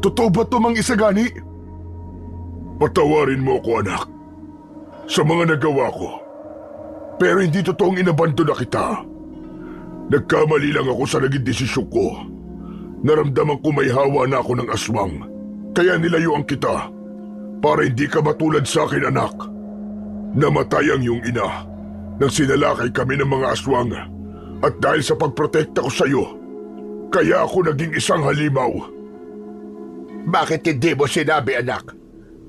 Totoo ba to, Mang Isagani? Patawarin mo ako, anak, sa mga nagawa ko. Pero hindi totoong inabandona kita. Nagkamali lang ako sa naging desisyon ko. Naramdaman ko may hawa na ako ng aswang. Kaya nilayuan kita para hindi ka matulad sa akin, anak. Namatay ang iyong ina nang sinalakay kami ng mga aswang. At dahil sa pagprotekta ko sa iyo, kaya ako naging isang halimaw. Bakit hindi mo sinabi, anak,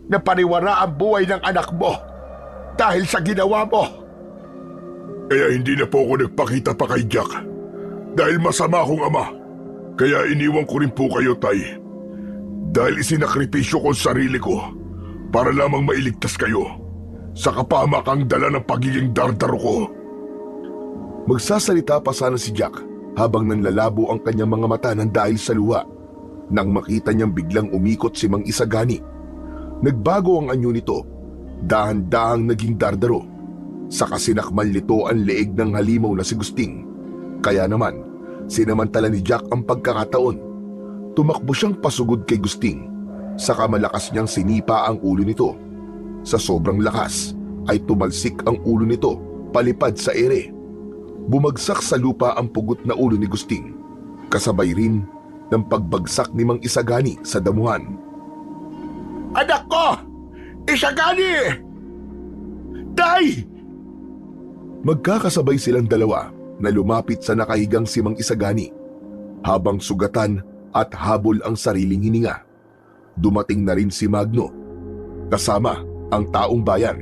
na pariwara ang buhay ng anak mo dahil sa ginawa mo? Kaya hindi na po ako nagpakita pa kay Jack. Dahil masama akong ama. Kaya iniwan ko rin po kayo, Tay. Dahil isinakripisyo ko ang sarili ko para lamang mailigtas kayo sa kapahamakang dala ng pagiging dardaro ko. Magsasalita pa sana si Jack habang nanlalabo ang kanyang mga mata ng dahil sa luha nang makita niyang biglang umikot si Mang Isagani. Nagbago ang anyo nito, dahan-dahang naging dardaro. Saka sinakmal nito ang leeg ng halimaw na si Gusting. Kaya naman, sinamantala ni Jack ang pagkakataon. Tumakbo siyang pasugod kay Gusting. Saka malakas niyang sinipa ang ulo nito. Sa sobrang lakas ay tumalsik ang ulo nito palipad sa ere. Bumagsak sa lupa ang pugot na ulo ni Gusting, kasabay rin ng pagbagsak ni Mang Isagani sa damuhan. Anak ko! Isagani! Tay! Magkakasabay silang dalawa na lumapit sa nakahigang si Mang Isagani. Habang sugatan at habol ang sariling hininga, dumating na rin si Magno, kasama ang taong bayan,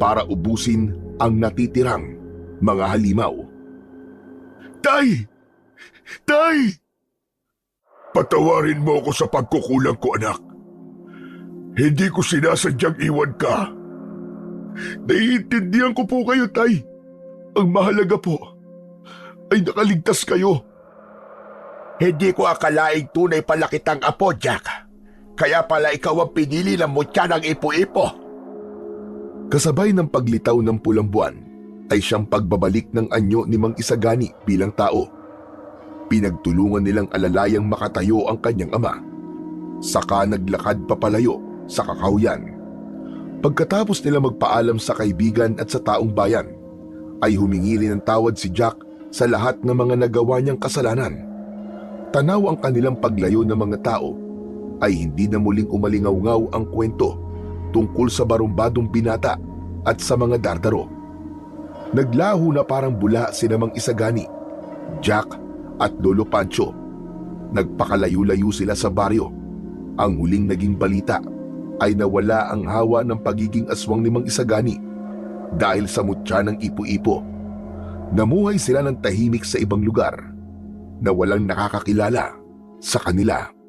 para ubusin ang natitirang mga halimaw. Tay! Tay! Patawarin mo ako sa pagkukulang ko, anak. Hindi ko sinasadyang iwan ka. Naiintindihan ko po kayo, Tay. Ang mahalaga po ay nakaligtas kayo. Hindi ko akalaing tunay pala kitang apo, Jack. Kaya pala ikaw ang pinili ng mutya ng ipo-ipo. Kasabay ng paglitaw ng pulang buwan ay siyang pagbabalik ng anyo ni Mang Isagani bilang tao. Pinagtulungan nilang alalayang makatayo ang kanyang ama. Saka naglakad papalayo sa kakauyan. Pagkatapos nila magpaalam sa kaibigan at sa taong bayan, ay humingi rin ng tawad si Jack sa lahat ng mga nagawa niyang kasalanan. Tanaw ang kanilang paglayo ng mga tao ay hindi na muling umalingaw-ngaw ang kwento tungkol sa barumbadong binata at sa mga dardaro. Naglaho na parang bula sina Mang Isagani, Jack at Lolo Pancho. Nagpakalayo-layo sila sa baryo. Ang huling naging balita ay nawala ang hawa ng pagiging aswang ni Mang Isagani dahil sa mutya ng ipo-ipo. Namuhay sila ng tahimik sa ibang lugar na walang nakakakilala sa kanila.